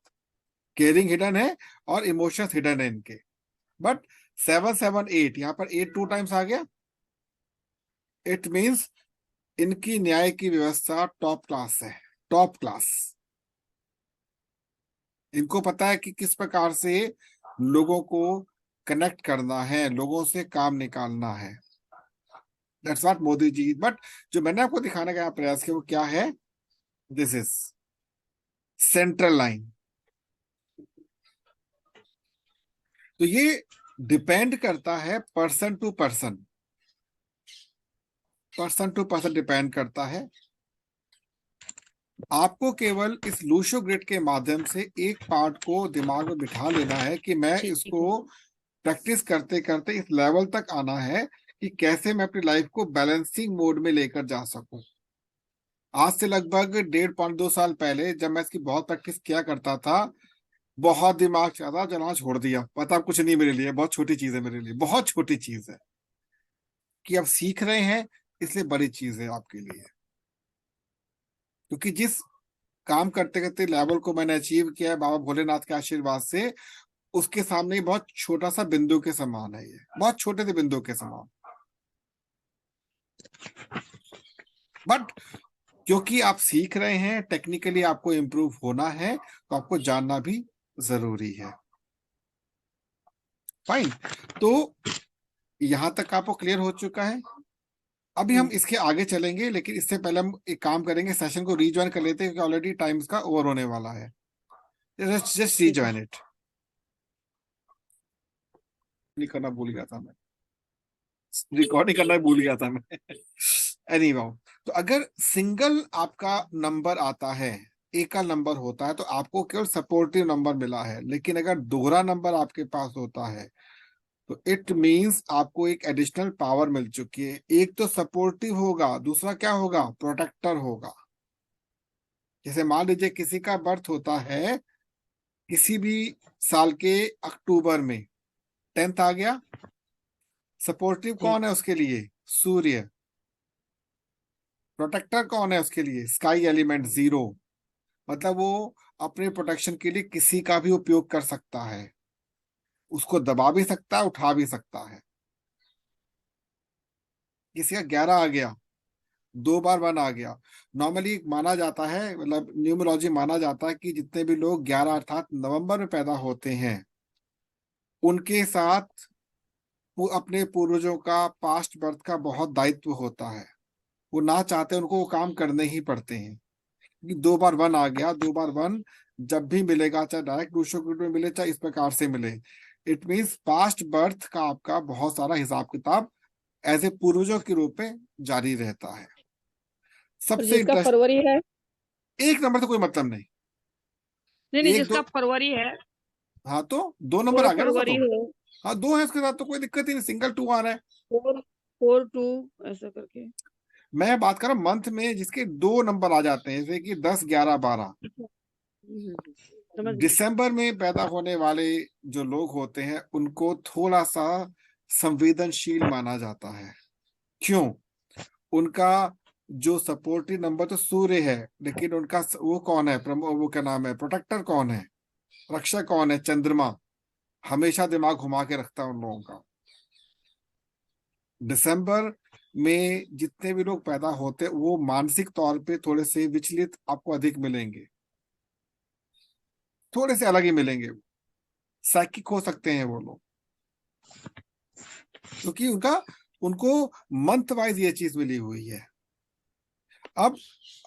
केयरिंग हिडन है और इमोशंस हिडन है इनके। बट 7 7 8, यहाँ पर 8 2 टाइम्स आ गया। इट मीन्स इनकी न्याय की व्यवस्था टॉप क्लास है, टॉप क्लास। इनको पता है कि किस प्रकार से लोगों को कनेक्ट करना है, लोगों से काम निकालना है। That's what Modi ji. But जो मैंने आपको दिखाने का प्रयास किया वो क्या है, दिस इज सेंट्रल लाइन। तो ये डिपेंड करता है person to person, person to person depend करता है। आपको केवल इस लूशो ग्रिड के माध्यम से एक पार्ट को दिमाग में बिठा लेना है कि मैं ठीक है। इसको प्रैक्टिस करते करते इस लेवल तक आना है कि कैसे मैं अपनी लाइफ को बैलेंसिंग मोड में लेकर जा सकूं। आज से लगभग 1.5 2 साल पहले जब मैं इसकी बहुत प्रैक्टिस किया करता था, बहुत दिमाग चाहता, चलाना छोड़ दिया, पता कुछ नहीं मेरे लिए, बहुत छोटी चीज है मेरे लिए, बहुत छोटी चीज है। कि अब सीख रहे हैं इसलिए बड़ी चीज है आपके लिए। क्योंकि जिस काम करते करते लेवल को मैंने अचीव किया है बाबा भोलेनाथ के आशीर्वाद से, उसके सामने बहुत छोटा सा बिंदु के समान है, ये बहुत छोटे से बिंदु के समान। बट क्योंकि आप सीख रहे हैं, टेक्निकली आपको इम्प्रूव होना है, तो आपको जानना भी जरूरी है। फाइन। तो यहां तक आपको क्लियर हो चुका है। अभी हम इसके आगे चलेंगे, लेकिन इससे पहले हम एक काम करेंगे, सेशन को रीज्वाइन कर लेते हैं क्योंकि ऑलरेडी टाइम का ओवर होने वाला है। जस्ट ठीक है। Rejoin it. नहीं करना भूल गया था मैं, रिकॉर्डिंग करना भूल गया था मैं। एनीवे, तो अगर सिंगल आपका नंबर आता है, एकल नंबर होता है, तो आपको केवल सपोर्टिव नंबर मिला है। लेकिन अगर दोहरा नंबर आपके पास होता है तो इट मींस आपको एक एडिशनल पावर मिल चुकी है। एक तो सपोर्टिव होगा, दूसरा क्या होगा, प्रोटेक्टर होगा। जैसे मान लीजिए किसी का बर्थ होता है किसी भी साल के अक्टूबर में, 10th आ गया, सपोर्टिव ठीक। कौन है उसके लिए, सूर्य। प्रोटेक्टर कौन है उसके लिए, स्काई एलिमेंट 0। मतलब वो अपने प्रोटेक्शन के लिए किसी का भी उपयोग कर सकता है, उसको दबा भी सकता है, उठा भी सकता है। किसी का 11 आ गया, 2 बार 1 आ गया। नॉर्मली माना जाता है, मतलब न्यूमरोलॉजी माना जाता है कि जितने भी लोग 11 अर्थात नवंबर में पैदा होते हैं, उनके साथ वो अपने पूर्वजों का पास्ट बर्थ का बहुत दायित्व होता है। वो ना चाहते उनको वो काम करने ही पड़ते हैं। कि 2 बार 1 आ गया, 2 बार 1 जब भी मिलेगा, चाहे डायरेक्ट वृषभ के रूप में मिले, चाहे इस प्रकार से मिले, इट मीन्स पास्ट बर्थ का आपका बहुत सारा हिसाब किताब एज ए पूर्वजों के रूप में जारी रहता है। और सबसे जिसका इंटरेस्ट, फरवरी है, एक नंबर से कोई मतलब नहीं, नहीं नहीं, एक जिसका दो, फरवरी है, हाँ तो 2 नंबर फोर आ गया ना उसका फरवरी तो। हो, हाँ 2 है, उसके साथ तो कोई दिक्कत ही नहीं, सिंगल 2 आ रहा है। 4 4 2 ऐसा करके। मैं बात कर रहा हूँ मंथ में जिसके 2 नंबर आ जाते हैं, जैसे कि 10, 11, 12। समझ गई। दिसंबर में पैदा होने वाले जो लोग होते हैं उनको थोड़ा सा संवेदनशील माना जाता है। क्यों? उनका जो सपोर्टिव नंबर तो सूर्य है, लेकिन उनका वो कौन है, वो क्या नाम है, प्रोटेक्टर कौन है, रक्षक कौन है? चंद्रमा। हमेशा दिमाग घुमा के रखता है उन लोगों का। दिसंबर में जितने भी लोग पैदा होते हैं वो मानसिक तौर पे थोड़े से विचलित आपको अधिक मिलेंगे, थोड़े से अलग ही मिलेंगे, साइकिक हो सकते हैं वो लोग, क्योंकि उनका उनको मंथ वाइज ये चीज मिली हुई है। अब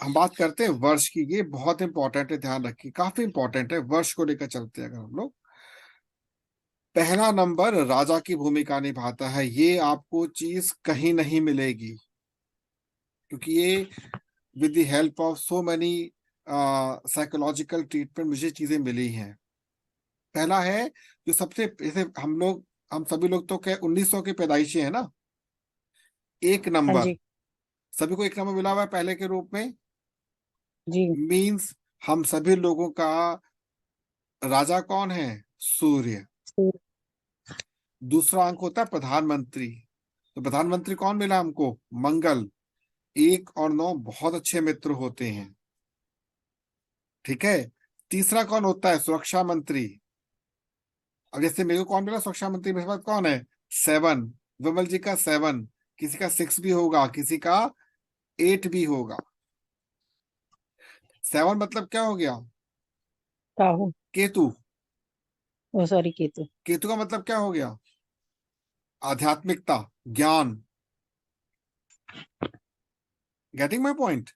हम बात करते हैं वर्ष की, ये बहुत इंपॉर्टेंट है, ध्यान रखिए, काफी इंपॉर्टेंट है। वर्ष को लेकर चलते हैं अगर हम लोग, पहला नंबर राजा की भूमिका निभाता है। ये आपको चीज कहीं नहीं मिलेगी, क्योंकि ये with the help of so many psychological treatment मुझे चीजें मिली हैं। पहला है जो सबसे, जैसे हम सभी लोग तो क्या 1900 के पैदाइशी है ना, एक हाँ नंबर, जी। सभी को एक नंबर मिला हुआ है पहले के रूप में। जी। मींस हम सभी लोगों का राजा कौन है? सूर्य। सूर्य। दूसरा अंक होता है प्रधानमंत्री, तो प्रधानमंत्री कौन मिला हमको? मंगल। 1 और 9 बहुत अच्छे मित्र होते हैं, ठीक है। तीसरा कौन होता है? सुरक्षा मंत्री। अब जैसे मेरे को कौन मिला सुरक्षा मंत्री, मेरे पास कौन है? 7। विमल जी का 7, किसी का 6 भी होगा, किसी का 8 भी होगा। 7 मतलब क्या हो गया? राहु। केतु। ओ सॉरी, केतु। केतु का मतलब क्या हो गया? आध्यात्मिकता, ज्ञान। Getting my point?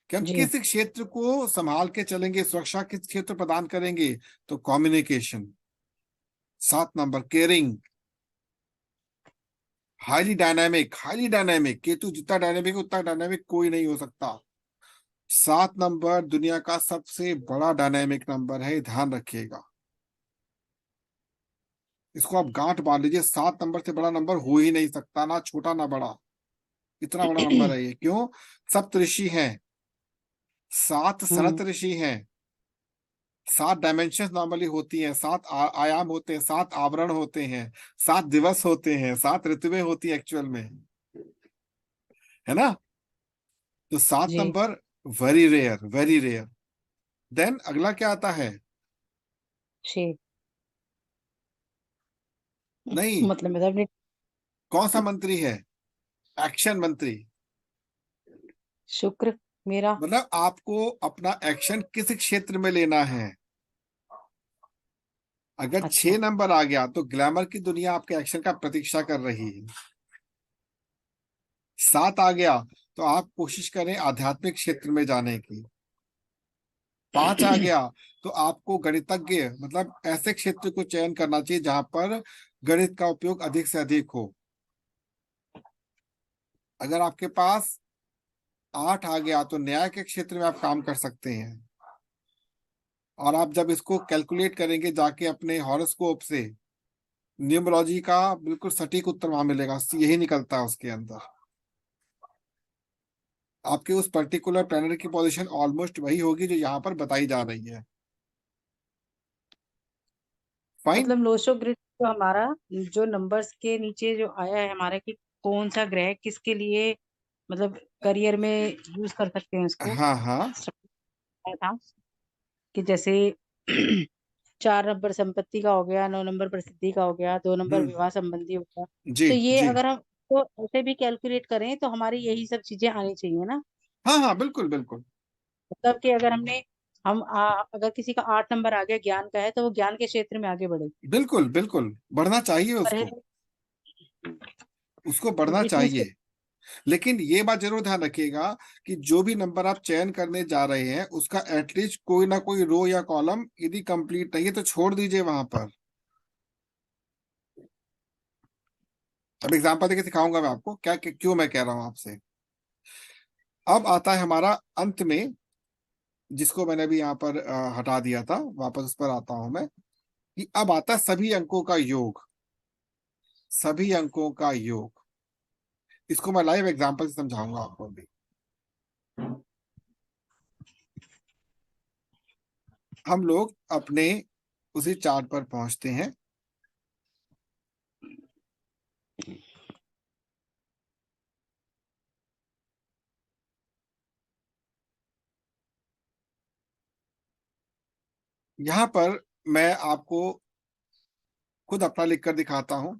कि हम जी। किस क्षेत्र को संभाल के चलेंगे, सुरक्षा किस क्षेत्र प्रदान करेंगे? तो communication. 7 number caring, highly dynamic, highly dynamic. Ketu जितना डायनामिक उतना डायनामिक कोई नहीं हो सकता। 7 नंबर दुनिया का सबसे बड़ा डायनामिक नंबर है, ध्यान रखिएगा, इसको आप गांठ बांध लीजिए। 7 नंबर से बड़ा नंबर हो ही नहीं सकता, ना छोटा ना बड़ा, इतना बड़ा नंबर है ये। क्यों? सप्त ऋषि हैं, 7 सनत ऋषि हैं, 7 डायमेंशन नॉर्मली होती हैं, 7 आयाम होते हैं, 7 आवरण होते हैं, 7 दिवस होते हैं, 7 ऋतुएं होती हैं एक्चुअल में, है ना। तो 7 जी। Number very rare, very rare. Then अगला क्या आता है? 6। नहीं, मतलब कौन सा मंत्री है? एक्शन मंत्री। शुक्र मेरा। मतलब आपको अपना एक्शन किस क्षेत्र में लेना है। अगर अच्छा। 6 नंबर आ गया तो ग्लैमर की दुनिया आपके एक्शन का प्रतीक्षा कर रही है। 7 आ गया तो आप कोशिश करें आध्यात्मिक क्षेत्र में जाने की। 5 आ गया तो आपको गणितज्ञ, मतलब ऐसे क्षेत्र को चयन करना चाहिए जहां पर गणित का उपयोग अधिक से अधिक हो। अगर आपके पास 8 आ गया तो न्याय के क्षेत्र में आप काम कर सकते हैं। और आप जब इसको कैलकुलेट करेंगे जाके अपने हॉरोस्कोप से, न्यूमरोलॉजी का बिल्कुल सटीक उत्तर वहां मिलेगा, यही निकलता है उसके अंदर। आपके उस पर्टिकुलर प्लैनेट की पोजीशन ऑलमोस्ट वही होगी जो यहाँ पर बताई जा रही है। फाइन। मतलब लोशो ग्रिड जो हमारा, जो नंबर्स के नीचे जो आया है हमारा कि कौन सा ग्रह किसके लिए, मतलब करियर में यूज कर सकते हैं इसको, हाँ हाँ। था कि जैसे 4 नंबर संपत्ति का हो गया, 9 नंबर प्रसिद्धि का हो गया, 2 नंबर हम्म। विवाह संबंधी हो गया। जी तो ये जी। अगर हम तो ऐसे भी कैलकुलेट करें तो हमारी यही सब चीजें आनी चाहिए ना। हाँ हाँ, बिल्कुल बिल्कुल। मतलब कि अगर अगर किसी का 8 नंबर आ गया, ज्ञान का है, तो वो ज्ञान के क्षेत्र में आगे बढ़े। बिल्कुल बिल्कुल बढ़ना चाहिए पर है उसको, उसको तो बढ़ना इट मीन्स चाहिए। लेकिन ये बात जरूर ध्यान रखिएगा कि जो भी नंबर आप चयन करने जा रहे हैं उसका एटलीस्ट कोई ना कोई रो या कॉलम यदि कंप्लीट नहीं है तो छोड़ दीजिए वहां पर। अब एग्जांपल देके सिखाऊंगा मैं आपको क्यों मैं कह रहा हूं आपसे। अब आता है हमारा अंत में, जिसको मैंने अभी यहाँ पर हटा दिया था, वापस उस पर आता हूं मैं, कि अब आता है सभी अंकों का योग। सभी अंकों का योग, इसको मैं लाइव एग्जांपल से समझाऊंगा आपको अभी। हम लोग अपने उसी चार्ट पर पहुंचते हैं। यहां पर मैं आपको खुद अपना लिखकर दिखाता हूं।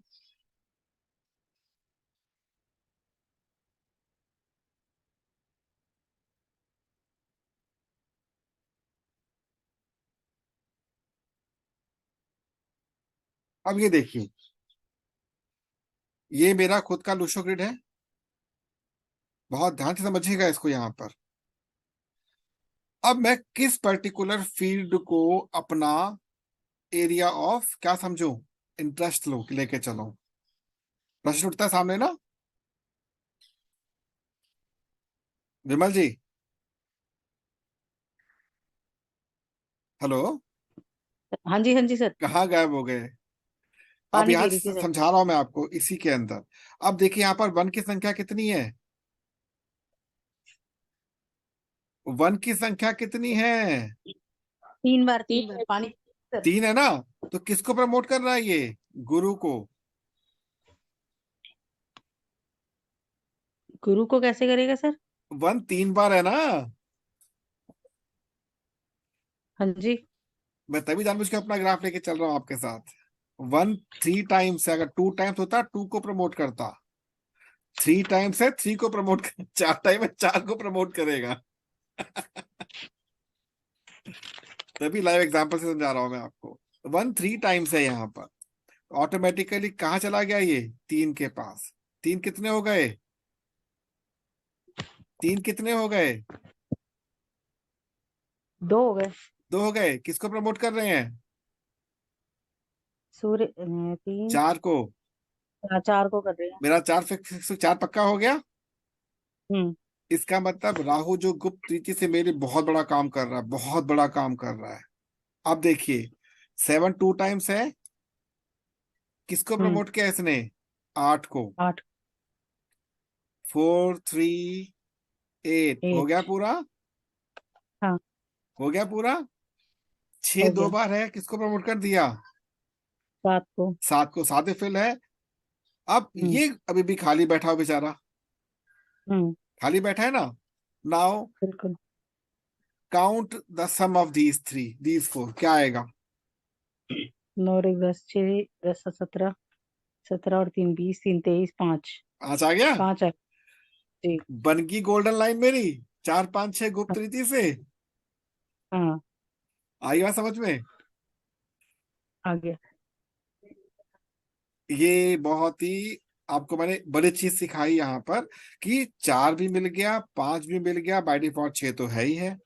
अब ये देखिए, ये मेरा खुद का लूशो ग्रिड है। बहुत ध्यान से समझिएगा इसको यहां पर। अब मैं किस पर्टिकुलर फील्ड को अपना एरिया ऑफ क्या समझूं, इंटरेस्ट लो लेके चलो। प्रश्न उठता है सामने ना विमल जी? हेलो, हाँ जी, हाँ जी सर। कहाँ गायब हो गए? अब पानी यहाँ पी रही थी सर। समझा रहा हूं मैं आपको इसी के अंदर। अब देखिए यहाँ पर वन की संख्या कितनी है? वन की संख्या कितनी है? 3 बार, 3 बार पानी सर। 3 है ना? तो किसको प्रमोट कर रहा है ये? गुरु को। गुरु को कैसे करेगा सर? वन 3 बार है ना? हाँ जी। मैं तभी जानबूझ के अपना ग्राफ लेके चल रहा हूं आपके साथ। वन 3 टाइम्स है, अगर 2 टाइम्स होता 2 को प्रमोट करता। 3 टाइम्स है, 3 को प्रमोट कर, 4 टाइम है, 4 को प्रमोट करेगा। तभी लाइव एग्जांपल से समझा रहा हूं मैं आपको। वन 3 टाइम्स है यहाँ पर, ऑटोमेटिकली कहाँ चला गया ये? 3 के पास। 3 कितने हो गए? 3 कितने हो गए? 2 हो गए। 2 हो गए। किसको प्रमोट कर रहे हैं? सूर्य 3। 4 को। 4 को कर रहे हैं। मेरा 4 फिक्स, 4 पक्का हो गया। हम्म। इसका मतलब राहु जो गुप्त रीति से मेरे बहुत बड़ा काम कर रहा है, बहुत बड़ा काम कर रहा है। अब देखिए, 7 2 टाइम्स है, किसको हम्म। प्रमोट किया इसने? 8 को। 8। 4 3 8 हो गया 8। पूरा। हाँ। हो गया पूरा। 6 हो दो गया। बार है, किसको प्रमोट कर दिया? 7 को। 7 को। 7 फिल है। अब हम्म। ये अभी भी खाली बैठा हो बेचारा। हम्म। खाली बैठा है ना? नाउ बिल्कुल। Count the sum of these four, क्या आएगा? 9 और 1 10, 6 10 17, 17 और 3 20, 3 23, 5। आज आ गया। 5 है जी। बन गई गोल्डन लाइन मेरी। 4 5 6 गुप्त रीति से। हाँ। आई बात समझ में? आ गया। ये बहुत ही आपको मैंने बड़ी चीज सिखाई यहाँ पर, कि 4 भी मिल गया, 5 भी मिल गया, बाय डिफॉल्ट 6 तो है ही है।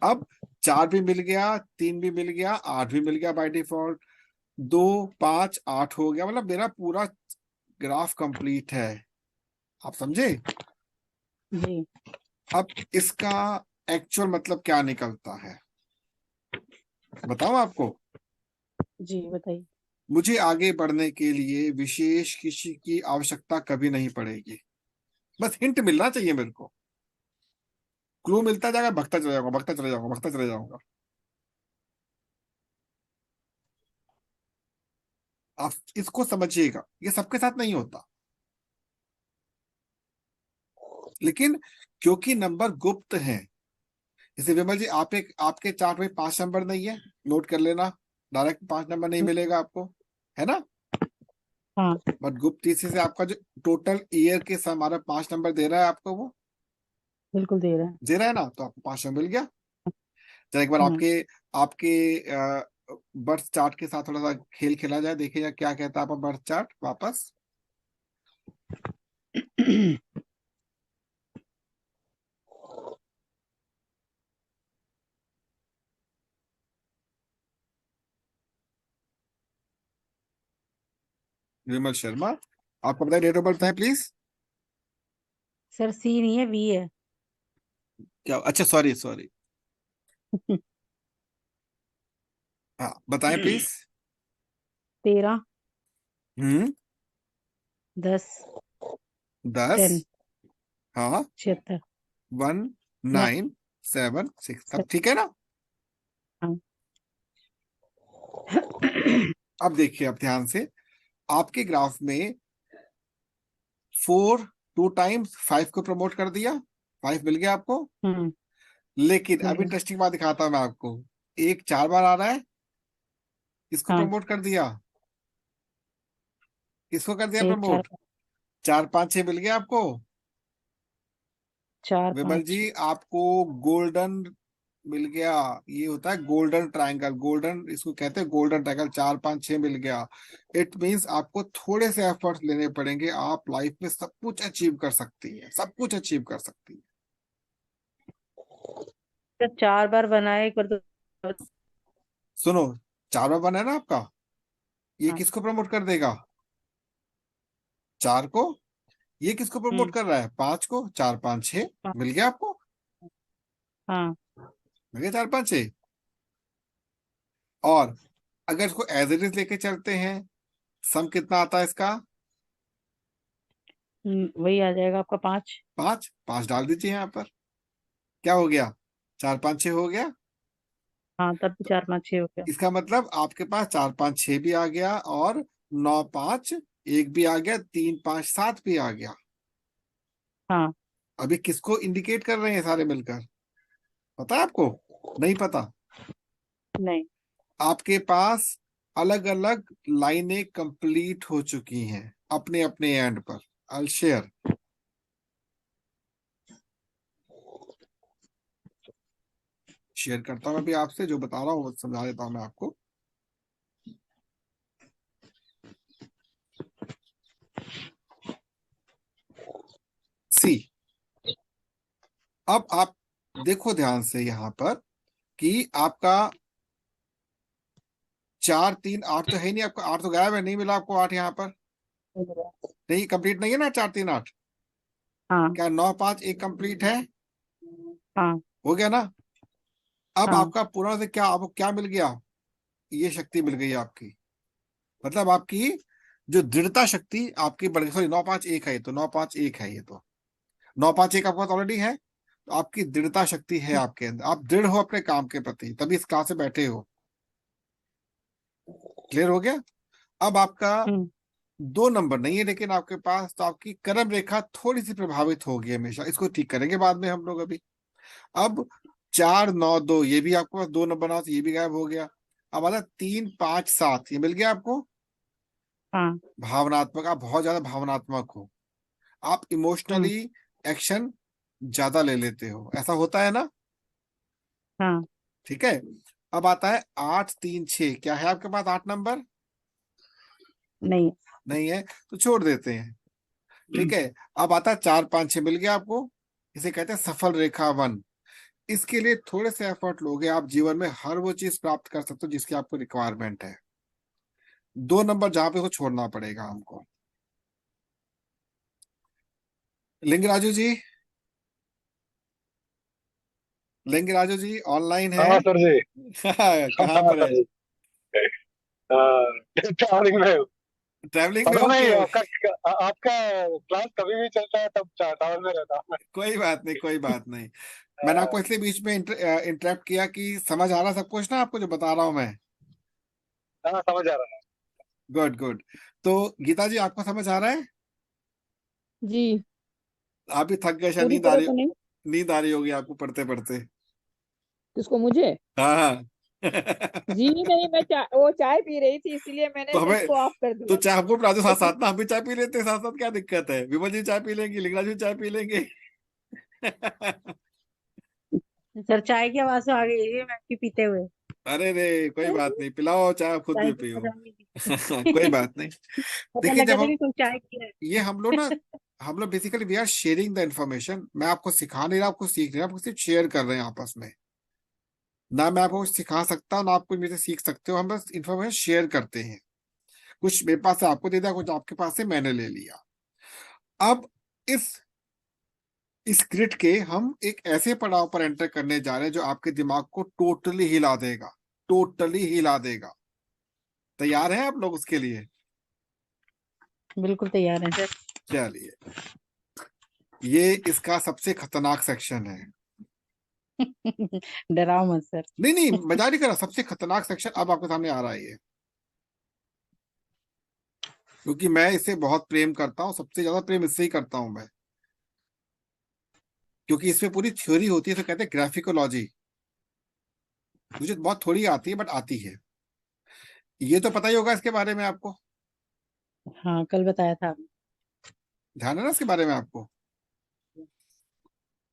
अब 4 भी मिल गया, 3 भी मिल गया, 8 भी मिल गया बाय डिफॉल्ट। 2 5 8 हो गया, मतलब मेरा पूरा ग्राफ कंप्लीट है। आप समझे? जी। अब इसका एक्चुअल मतलब क्या निकलता है बताऊं आपको? जी बताइए। मुझे आगे बढ़ने के लिए विशेष किसी की आवश्यकता कभी नहीं पड़ेगी। बस हिंट मिलना चाहिए मेरे को। क्लू मिलता जाएगा, भगता चले जाऊंगा, भगता चले जाऊंगा, भगता चले जाऊंगा। आप इसको समझिएगा, ये सबके साथ नहीं होता। लेकिन क्योंकि नंबर गुप्त हैं, जैसे विमल जी आपके चार्ट में 5 नंबर नहीं है, नोट कर लेना। डायरेक्ट 5 नंबर नहीं मिलेगा आपको, है ना? हाँ। बट गुप्त इसी से आपका जो टोटल ईयर के हमारा 5 नंबर दे रहा है आपको, वो बिल्कुल दे रहा है। दे रहा है ना, तो आपको 5 नंबर मिल गया। चलो एक बार हाँ। आपके आपके बर्थ चार्ट के साथ थोड़ा सा खेल खेला जाए, देखिएगा क्या कहता है आपका बर्थ चार्ट वापस। विमल शर्मा, आपको बताइए डेट ऑफ बर्थ है प्लीज। सर सी नहीं है, वी है। क्या, अच्छा सॉरी सॉरी, हाँ बताएं प्लीज। 13 हम्म। 10 10, 10 हाँ, 76। 1976, तब ठीक है ना। हाँ। अब देखिए, अब ध्यान से, आपके ग्राफ में 4 2 टाइम्स 5 को प्रमोट कर दिया, 5 मिल गया आपको। हम्म। लेकिन मिल अब गया। इंटरेस्टिंग बात दिखाता हूं मैं आपको, एक 4 बार आ रहा है, इसको हाँ, प्रमोट कर दिया, इसको कर दिया 1 4 प्रमोट, 4 5 6 मिल गया आपको। 4 विमल 5 जी 6। आपको गोल्डन मिल गया, ये होता है गोल्डन ट्रायंगल, गोल्डन इसको कहते हैं गोल्डन ट्रायंगल, 4 5 6 मिल गया। इट मींस आपको थोड़े से एफर्ट लेने पड़ेंगे, आप लाइफ में सब कुछ अचीव कर सकती है, सब कुछ अचीव कर सकती है। सर 4 बार बनाए, एक बार तो। सुनो, 4 बार बना है ना आपका, ये हाँ। किसको प्रमोट कर देगा, 4 को। ये किसको प्रमोट हम्म। कर रहा है, 5 को, 4 5 6 हाँ। मिल गया आपको, हाँ। मिल गया 4 5 6। और अगर इसको एज इट इज लेके चलते हैं, सम कितना आता है इसका, वही आ जाएगा आपका 5। 5 5 डाल दीजिए यहाँ पर, क्या हो गया, 4 5 6 हो गया। हाँ, तब भी तो 4 5 6 हो गया। इसका मतलब आपके पास 4 5 6 भी आ गया, और 9 5 1 भी आ गया, 3 5 7 भी आ गया। हाँ। अभी किसको इंडिकेट कर रहे हैं सारे मिलकर, पता है आपको, नहीं पता। नहीं। आपके पास अलग अलग लाइनें कंप्लीट हो चुकी हैं अपने अपने एंड पर। आई शेयर, शेयर करता हूं अभी आपसे, जो बता रहा हूँ वो समझा देता हूं मैं आपको। सी, अब आप देखो ध्यान से यहाँ पर कि आपका 4 3 8 तो है नहीं, आपका 8 तो गायब है, नहीं मिला आपको 8 यहाँ पर, नहीं कंप्लीट नहीं है ना 4 3 8। हाँ। क्या 9 5 1 कंप्लीट है, हाँ। हो गया ना। अब हाँ। आपका पूरा से क्या, आपको क्या मिल गया, ये शक्ति मिल गई आपकी, मतलब आपकी जो दृढ़ता शक्ति आपकी बढ़ गई। सॉरी, 9 5 1 है ये तो, 9 5 1 है ये तो, 9 5 1 आपके पास ऑलरेडी है, तो आपकी दृढ़ता शक्ति है आपके अंदर, आप दृढ़ हो अपने काम के प्रति, तभी इस क्लास में बैठे हो। क्लियर हो गया। अब आपका हम्म। 2 नंबर नहीं है लेकिन आपके पास, तो आपकी कर्म रेखा थोड़ी सी प्रभावित होगी हमेशा, इसको ठीक करेंगे बाद में हम लोग अभी। अब 4 9 2 ये भी आपके पास 2 नंबर ना, तो ये भी गायब हो गया। अब आता 3 5 7, ये मिल गया आपको। हाँ। भावनात्मक, आप बहुत ज्यादा भावनात्मक हो, आप हम्म। इमोशनली एक्शन ज्यादा ले लेते हो, ऐसा होता है ना। हाँ। ठीक है। अब आता है 8 3 6, क्या है आपके पास 8 नंबर, नहीं। नहीं है, तो छोड़ देते हैं। ठीक है। अब आता है 4 5 6 मिल गया आपको, इसे कहते हैं सफल रेखा 1। इसके लिए थोड़े से एफर्ट लोगे, आप जीवन में हर वो चीज प्राप्त कर सकते हो जिसकी आपको रिक्वायरमेंट है। 2 नंबर जहां पे, उसको छोड़ना पड़ेगा हमको। लिंगराजू जी, लिंगराजू जी ऑनलाइन है। हाँ सर जी। कहाँ हाँ पर सर है, जी। ट्रैवलिंग में हूँ। ट्रैवलिंग में पता हो नहीं के। आपका क्लास कभी भी चलता है, तब ट्रैवल में रहता हूँ मैं। कोई बात नहीं, कोई बात नहीं। मैंने आपको इसलिए बीच में इंटरप्ट किया कि समझ आ रहा सब कुछ ना आपको जो बता रहा हूं मैं। हाँ समझ आ रहा है। Good good. तो गीता जी आपको समझ आ रहा है, जी, आप भी थक गए शायद, पूरी नींद आ तरह रही, तो नहीं। नींद आ रही होगी आपको पढ़ते पढ़ते। किसको, मुझे? हाँ हाँ। जी नहीं, मैं वो चाय पी रही थी, इसीलिए मैंने तो हमें, उसको ऑफ कर तो दिया। चाय हमको पिला दो साथ लेकिन साथ ना, हम भी चाय पी लेते हैं साथ साथ, क्या दिक्कत है, विमल जी चाय पी लेंगे, लिंगराज जी चाय पी लेंगे। सर चाय की आवाज तो आ गई है मैं भी पीते हुए। अरे रे कोई बात नहीं, पिलाओ चाय, खुद चाय भी की पियो। खजानी कोई थी। बात नहीं। पता देखिए लगा जब था हम कि कोई चाय पी रहा ये हम लोग basically we are sharing the information. मैं आपको सिखा नहीं रहा, आपको सीख नहीं रहा, आपको सिर्फ शेयर कर रहे हैं आपस में। ना मैं आपको कुछ सिखा सकता हूँ, ना आप कुछ मेरे से सीख सकते हो, हम बस इन्फॉर्मेशन शेयर करते हैं। कुछ मेरे पास से आपको दे दिया, कुछ आपके पास से मैंने ले लिया। अब इस स्क्रिप्ट के हम एक ऐसे पड़ाव पर एंटर करने जा रहे हैं जो आपके दिमाग को टोटली हिला देगा, टोटली हिला देगा। तैयार हैं आप लोग उसके लिए? है। बिल्कुल तैयार है सर। चलिए, ये इसका सबसे खतरनाक सेक्शन है। डराओ मत सर। नहीं नहीं, मजाक नहीं कर रहा, सबसे खतरनाक सेक्शन अब आपके सामने आ रहा है ये। क्योंकि मैं इसे बहुत प्रेम करता हूँ, सबसे ज्यादा प्रेम इससे ही करता हूं मैं। क्योंकि इसमें पूरी थ्योरी होती है, तो कहते हैं ग्राफिकोलॉजी। मुझे बहुत थोड़ी आती है, बट आती है। ये तो पता ही होगा इसके बारे में आपको। हाँ कल बताया था आपने। ध्यान है ना इसके बारे में आपको?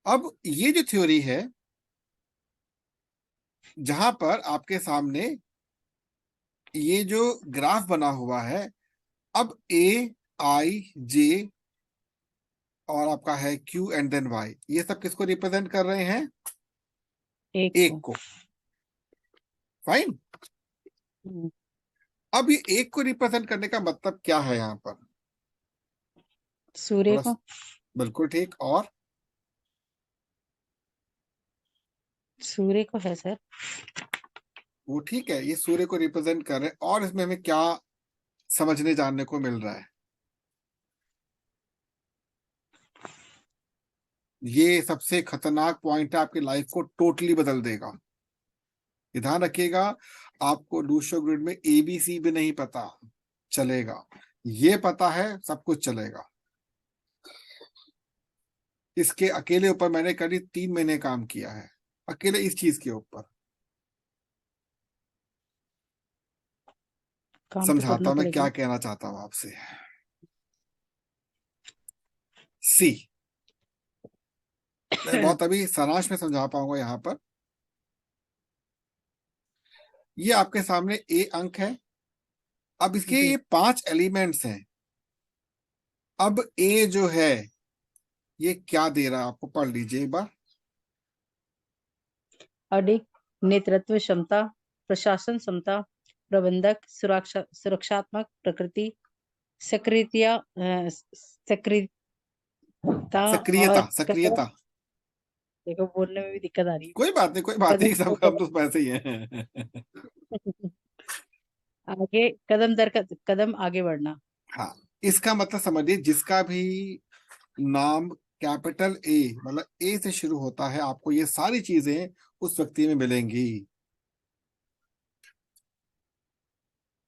अब ये जो थ्योरी है, जहां पर आपके सामने ये जो ग्राफ बना हुआ है, अब A I J और आपका है Q एंड देन Y, ये सब किसको रिप्रेजेंट कर रहे हैं? एक एक को। को। फाइन। हम्म, अब ये एक को रिप्रेजेंट करने का मतलब क्या है यहाँ पर? सूर्य थोड़ा को। बिल्कुल ठीक। और सूर्य को है सर। वो ठीक है, ये सूर्य को रिप्रेजेंट कर रहे हैं। और इसमें हमें क्या समझने जानने को मिल रहा है? ये सबसे खतरनाक पॉइंट है, आपकी लाइफ को टोटली बदल देगा। ये ध्यान रखिएगा, आपको लूशो ग्रिड में ABC भी नहीं पता चलेगा, ये पता है सब कुछ चलेगा। इसके अकेले ऊपर मैंने करीब 3 महीने काम किया है, अकेले इस चीज के ऊपर। काम तो समझाता करना हूं मैं पड़ेगा। क्या कहना चाहता हूं आपसे। सी, मैं बहुत अभी सारांश में समझा पाऊंगा यहाँ पर। ये आपके सामने A अंक है। अब इसके जी। ये 5 एलिमेंट्स हैं। अब A जो है ये क्या दे रहा है आपको, पढ़ लीजिए एक बार। अधिक नेतृत्व क्षमता, प्रशासन क्षमता, प्रबंधक, सुरक्षात्मक प्रकृति, सक्रियता, सक्रियता और सक्रियता, कदर। सक्रियता। देखो बोलने में भी दिक्कत आ रही है। कोई बात नहीं, कोई बात नहीं, कदम सब दर हम तो वैसे ही हैं। कदम आगे, कदम आगे बढ़ना। हाँ, इसका मतलब समझिए, जिसका भी नाम कैपिटल A, मतलब A से शुरू होता है, आपको ये सारी चीजें उस व्यक्ति में मिलेंगी,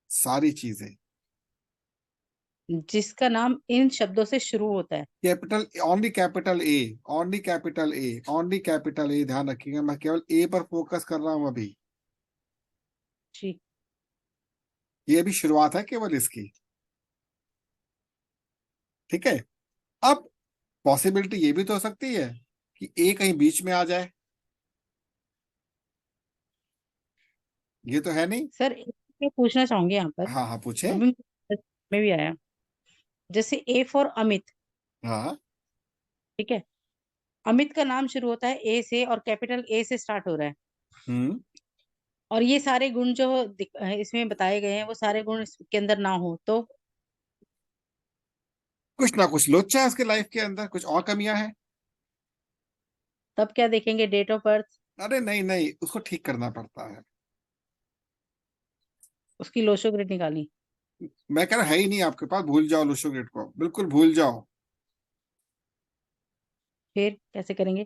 सारी चीजें। जिसका नाम इन शब्दों से शुरू होता है। Capital, only capital A, only capital A, only capital A। ध्यान रखिएगा, मैं केवल A पर फोकस कर रहा हूं अभी। जी। ये अभी शुरुआत है केवल इसकी। ठीक है। अब पॉसिबिलिटी ये भी तो हो सकती है कि A कहीं बीच में आ जाए। ये तो है नहीं। सर एक मैं पूछना चाहूंगी यहाँ पर। हाँ हाँ, पूछे। अभी में भी आया, जैसे A फॉर अमित। हाँ। ठीक है। अमित का नाम शुरू होता है ए से और कैपिटल A से स्टार्ट हो रहा है। हम्म। और ये सारे गुण जो इसमें बताए गए हैं वो सारे गुण इसके अंदर ना हो तो कुछ ना कुछ लोचा है उसके लाइफ के अंदर, कुछ और कमियां हैं। तब क्या देखेंगे, डेट ऑफ बर्थ, अरे नहीं नहीं, उसको ठीक करना पड़ता है। उसकी लोशो ग्रेड निकाली। मैं कह रहा है ही नहीं आपके पास, भूल जाओ लूशो ग्रिड को, बिल्कुल भूल जाओ। फिर कैसे करेंगे?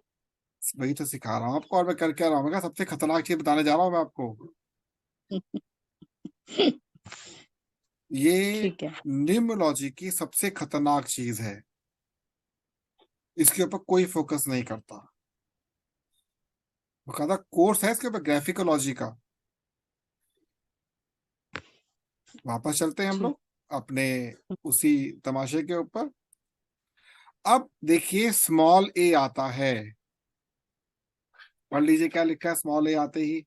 वही तो सिखा रहा हूँ आपको, और मैं कर क्या रहा हूँ, मैं कहा सबसे खतरनाक चीज बताने जा रहा हूँ मैं आपको। ये ठीक है। न्यूमरोलॉजी की सबसे खतरनाक चीज है, इसके ऊपर कोई फोकस नहीं करता। बकायदा कोर्स है इसके ऊपर, ग्राफिकोलॉजी का। वापस चलते हैं हम ठीक। लोग अपने उसी तमाशे के ऊपर। अब देखिए स्मॉल A आता है, पढ़ लीजिए क्या लिखा है स्मॉल A आते ही।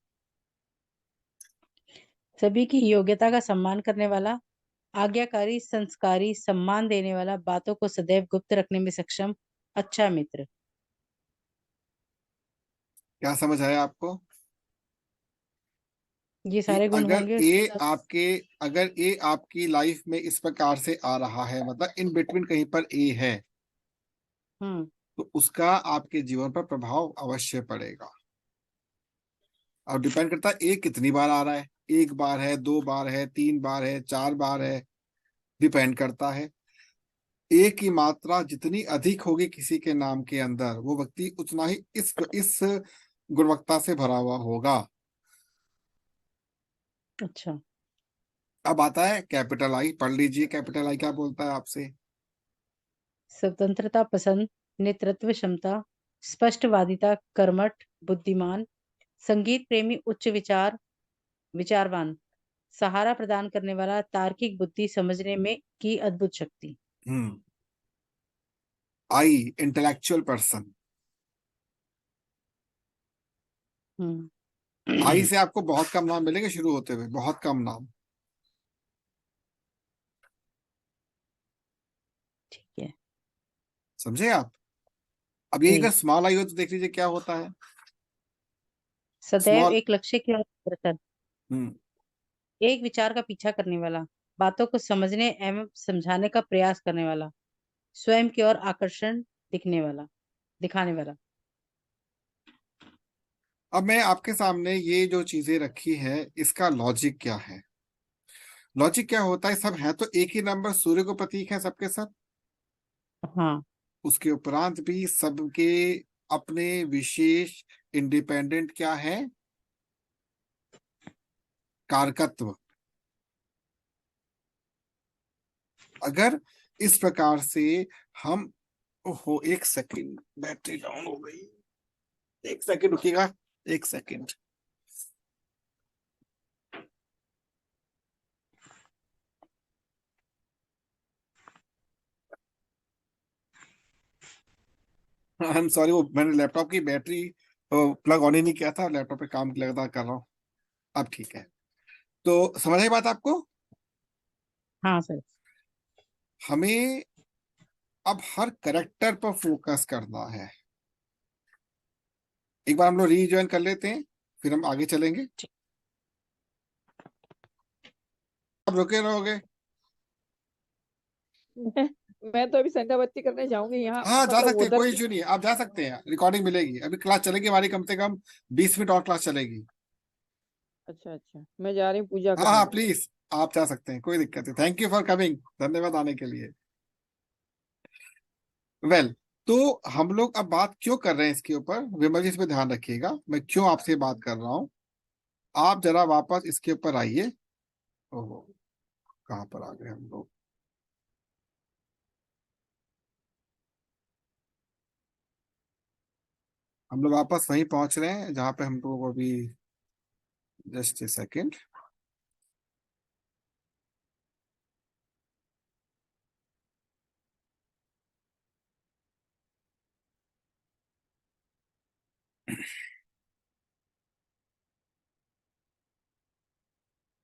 सभी की योग्यता का सम्मान करने वाला, आज्ञाकारी, संस्कारी, सम्मान देने वाला, बातों को सदैव गुप्त रखने में सक्षम, अच्छा मित्र। क्या समझ आया आपको ये कि सारे गुण होंगे अगर ए आपकी लाइफ में इस प्रकार से आ रहा है, मतलब इन बिटवीन कहीं पर ए है, हम्म। तो उसका आपके जीवन पर प्रभाव अवश्य पड़ेगा। और डिपेंड करता है ए कितनी बार आ रहा है, एक बार है, दो बार है, तीन बार है, चार बार है, डिपेंड करता है। ए की मात्रा जितनी अधिक होगी किसी के नाम के अंदर, वो व्यक्ति उतना ही इस गुणवत्ता से भरा हुआ होगा। अच्छा। अब आता है कैपिटल आई, पढ़ लीजिए कैपिटल आई क्या बोलता है आपसे। स्वतंत्रता पसंद, नेतृत्व क्षमता, स्पष्टवादिता, कर्मठ, बुद्धिमान, संगीत प्रेमी, उच्च विचारवान, सहारा प्रदान करने वाला, तार्किक बुद्धि, समझने में की अद्भुत शक्ति। आई इंटेलेक्चुअल पर्सन। आई हम्म। से आपको बहुत कम नाम मिलेंगे शुरू होते हुए, बहुत कम नाम। ठीक है। समझे आप। अब ये जी। अगर स्मॉल आई हो तो देख लीजिए क्या होता है। सदैव स्मॉल। एक लक्ष्य की ओर अग्रसर, हम्म एक विचार का पीछा करने वाला, बातों को समझने एवं समझाने का प्रयास करने वाला, स्वयं की ओर आकर्षण दिखाने वाला। अब मैं आपके सामने ये जो चीजें रखी है, इसका लॉजिक क्या है। लॉजिक क्या होता है, सब है तो एक ही नंबर, सूर्य को प्रतीक है सबके सब। हाँ। उसके उपरांत भी सबके अपने विशेष इंडिपेंडेंट क्या है, कारकत्व। अगर इस प्रकार से हम, ओहो एक सेकंड बैटरी डाउन हो गई, एक सेकंड रुकिएगा, एक सेकंड। आई एम सॉरी, वो मैंने लैपटॉप की बैटरी प्लग ऑन ही नहीं किया था, लैपटॉप पे काम लगातार कर रहा हूँ। अब ठीक है। तो समझ आई बात आपको। हाँ सर। हमें अब हर करेक्टर पर फोकस करना है। एक बार हम लोग रीजॉइन कर लेते हैं, फिर हम आगे चलेंगे। आप रुके रहोगे। मैं मैं तो अभी संध्यावत्ती करने जाऊंगी यहाँ, हाँ जा मतलब सकते हैं, उधर कोई भी। इशू नहीं है, आप जा सकते हैं, रिकॉर्डिंग मिलेगी। अभी क्लास चलेगी हमारी कम से कम 20 मिनट और क्लास चलेगी। अच्छा अच्छा, मैं जा रही हूँ पूजा हाँ हाँ करने। प्लीज, आप जा सकते हैं, कोई दिक्कत नहीं। थैंक यू फॉर कमिंग, धन्यवाद आने के लिए। वेल, तो हम लोग अब बात क्यों कर रहे हैं इसके ऊपर, विमल जी इस पे ध्यान रखिएगा, मैं क्यों आपसे बात कर रहा हूँ। आप जरा वापस इसके ऊपर आइए। ओहो, कहाँ पर आ गए हम लोग। हम लोग वापस वहीं पहुंच रहे हैं जहां पे हम लोग अभी, जस्ट ए सेकेंड।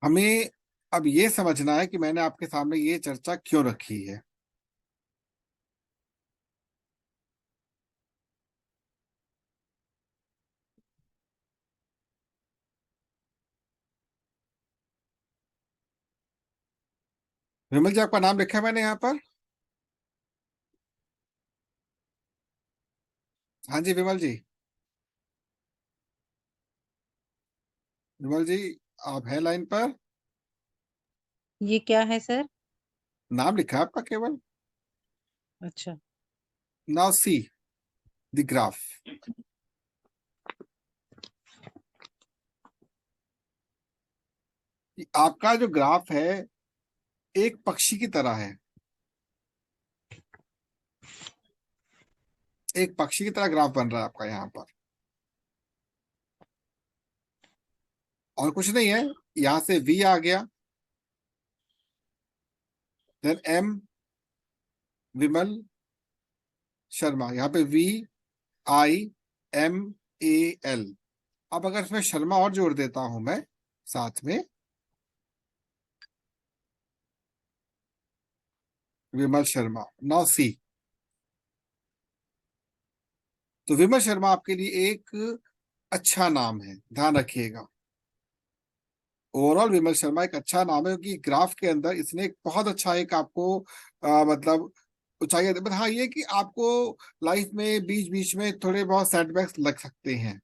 हमें अब ये समझना है कि मैंने आपके सामने ये चर्चा क्यों रखी है। विमल जी आपका नाम लिखा है मैंने यहाँ पर। हाँ जी विमल जी। विमल जी, आप है लाइन पर। ये क्या है सर? नाम लिखा है आपका केवल। अच्छा। Now see the graph. आपका जो ग्राफ है एक पक्षी की तरह है, एक पक्षी की तरह ग्राफ बन रहा है आपका यहाँ पर। और कुछ नहीं है, यहाँ से वी आ गया, देन एम विमल शर्मा, यहाँ पे VIMAL। अब अगर इसमें शर्मा और जोड़ देता हूं मैं साथ में, विमल शर्मा, नाउ सी। तो विमल शर्मा आपके लिए एक अच्छा नाम है, ध्यान रखिएगा। ओवरऑल विमल शर्मा एक अच्छा नाम है, क्योंकि ग्राफ के अंदर इसने एक बहुत अच्छा एक आपको मतलब ऊंचाई, बट हाँ ये कि आपको लाइफ में बीच बीच में थोड़े बहुत सेटबैक्स लग सकते हैं,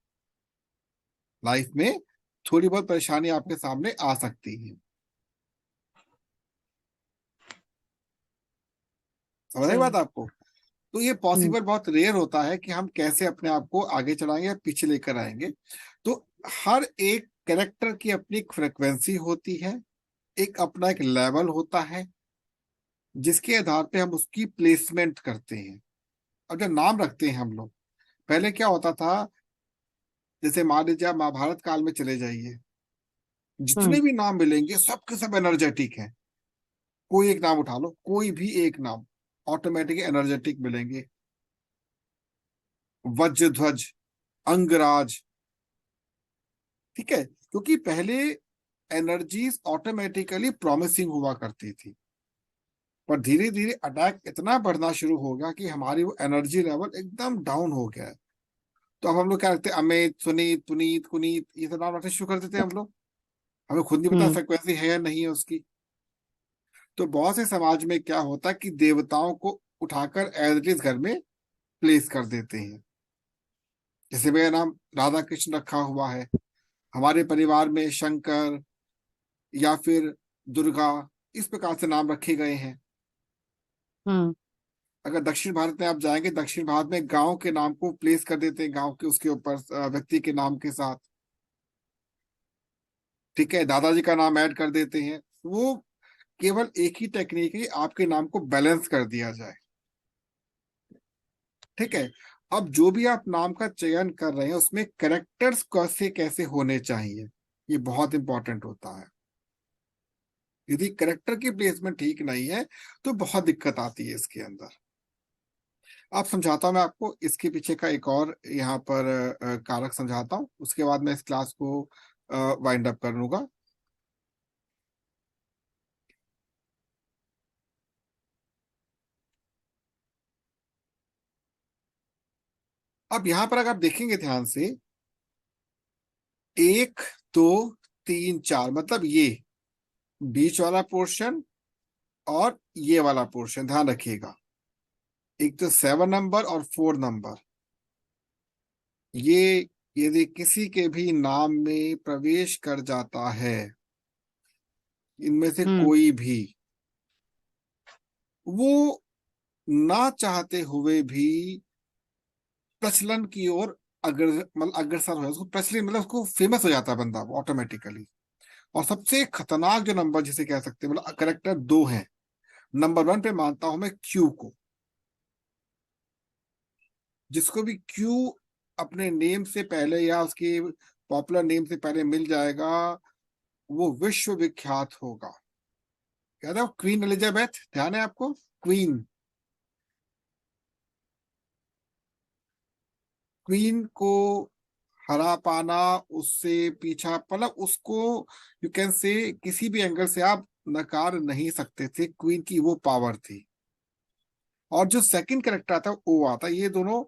लाइफ में थोड़ी बहुत परेशानी आपके सामने आ सकती है। समझ आई सही। बात आपको? तो ये हम्म। पॉसिबल बहुत रेयर होता है कि हम कैसे अपने आप को आगे चढ़ाएंगे या पीछे लेकर आएंगे। तो हर एक कैरेक्टर की अपनी एक फ्रिक्वेंसी होती है, एक अपना एक लेवल होता है, जिसके आधार पे हम उसकी प्लेसमेंट करते हैं। अब जब नाम रखते हैं हम लोग, पहले क्या होता था, जैसे मान लीजिए आप महाभारत काल में चले जाइए, जितने हम्म। भी नाम मिलेंगे सबके सब एनर्जेटिक हैं। कोई एक नाम उठा लो, कोई भी एक नाम ऑटोमेटिक एनर्जेटिक मिलेंगे। वज्रध्वज, अंगराज, ठीक है, क्योंकि पहले एनर्जीज ऑटोमेटिकली प्रॉमिसिंग हुआ करती थी, पर धीरे धीरे अटैक इतना बढ़ना शुरू हो गया कि हमारी वो एनर्जी लेवल एकदम डाउन हो गया है। तो अब हम लोग क्या रखते हैं, अमित, सुनीत, पुनीत, कुनीत, ये सब नाम रखने शुरू कर देते हैं हम लोग। हमें खुद नहीं पता हम्म। फ्रिक्वेंसी है या नहीं है उसकी। तो बहुत से समाज में क्या होता है कि देवताओं को उठाकर एज इट इज घर में प्लेस कर देते हैं। जैसे मेरा नाम राधा कृष्ण रखा हुआ है, हमारे परिवार में शंकर या फिर दुर्गा, इस प्रकार से नाम रखे गए हैं। हम्म। अगर दक्षिण भारत में आप जाएंगे, दक्षिण भारत में गांव के नाम को प्लेस कर देते हैं, गांव के उसके ऊपर व्यक्ति के नाम के साथ, ठीक है, दादाजी का नाम ऐड कर देते हैं। वो केवल एक ही टेक्निक है, आपके नाम को बैलेंस कर दिया जाए, ठीक है। अब जो भी आप नाम का चयन कर रहे हैं, उसमें कैरेक्टर्स कैसे कैसे होने चाहिए, ये बहुत इंपॉर्टेंट होता है। यदि कैरेक्टर की प्लेसमेंट ठीक नहीं है तो बहुत दिक्कत आती है इसके अंदर। आप समझाता हूं मैं आपको इसके पीछे का एक और यहाँ पर कारक समझाता हूँ, उसके बाद मैं इस क्लास को वाइंड अप कर लूंगा। अब यहाँ पर अगर आप देखेंगे ध्यान से, 1 2 3 4, मतलब ये बीच वाला पोर्शन और ये वाला पोर्शन, ध्यान रखिएगा। एक तो 7 नंबर और 4 नंबर, ये यदि किसी के भी नाम में प्रवेश कर जाता है, इनमें से हम्म। कोई भी, वो ना चाहते हुए भी प्रचलन की ओर अगर मतलब अग्रसर हो, उसको प्रचलित मतलब उसको फेमस हो जाता है बंदा वो ऑटोमेटिकली। और सबसे खतरनाक जो नंबर जिसे कह सकते हैं, मतलब करेक्टर 2 हैं। नंबर 1 पे मानता हूं मैं क्यू को, जिसको भी क्यू अपने नेम से पहले या उसके पॉपुलर नेम से पहले मिल जाएगा, वो विश्व विख्यात होगा। क्या था, क्वीन एलिजाबेथ, ध्यान है आपको, क्वीन, क्वीन को हरा पाना, उससे पीछा, मतलब उसको यू कैन से किसी भी एंगल से आप नकार नहीं सकते थे, क्वीन की वो पावर थी। और जो सेकंड करेक्टर आता है ओ आता है, ये दोनों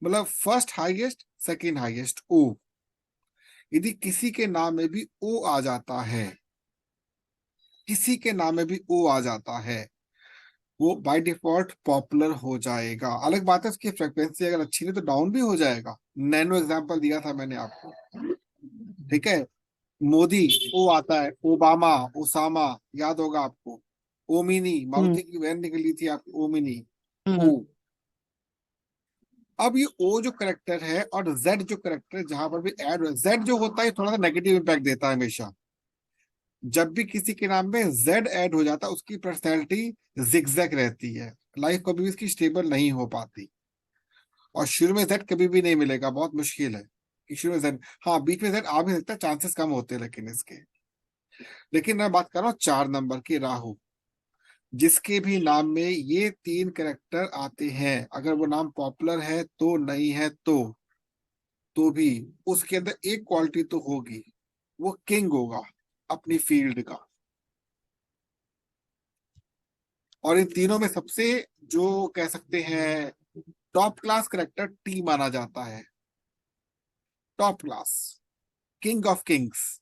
मतलब फर्स्ट हाईएस्ट सेकंड हाईएस्ट ओ, यदि किसी के नाम में भी ओ आ जाता है, किसी के नाम में भी ओ आ जाता है, वो बाय डिफॉल्ट पॉपुलर हो जाएगा। अलग बात है उसकी फ्रिक्वेंसी अगर अच्छी नहीं तो डाउन भी हो जाएगा। नैनो एग्जांपल दिया था मैंने आपको, ठीक है। मोदी ओ आता है, ओबामा, ओसामा, याद होगा आपको। ओमिनी, हम्म। मारुति की वैन निकली थी आपकी, ओमिनी, ओ। हम्म। अब ये ओ जो करेक्टर है और जेड जो करेक्टर है, जहां पर भी ऐड, जेड जो होता है थोड़ा सा नेगेटिव इम्पैक्ट देता है हमेशा। जब भी किसी के नाम में जेड ऐड हो जाता है, उसकी पर्सनैलिटी जिगजैग रहती है, लाइफ कभी भी इसकी स्टेबल नहीं हो पाती। और शुरू में जेड कभी भी नहीं मिलेगा, बहुत मुश्किल है कि शुरू में जेड, हाँ बीच में जेड आ भी सकता है, चांसेस कम होते हैं लेकिन इसके। लेकिन मैं बात कर रहा हूँ 4 नंबर की राहु, जिसके भी नाम में ये 3 कैरेक्टर आते हैं, अगर वो नाम पॉपुलर है तो, नहीं है तो भी उसके अंदर एक क्वालिटी तो होगी, वो किंग होगा अपनी फील्ड का। और इन तीनों में सबसे जो कह सकते हैं टॉप क्लास करेक्टर टी माना जाता है, top class, king of Kings.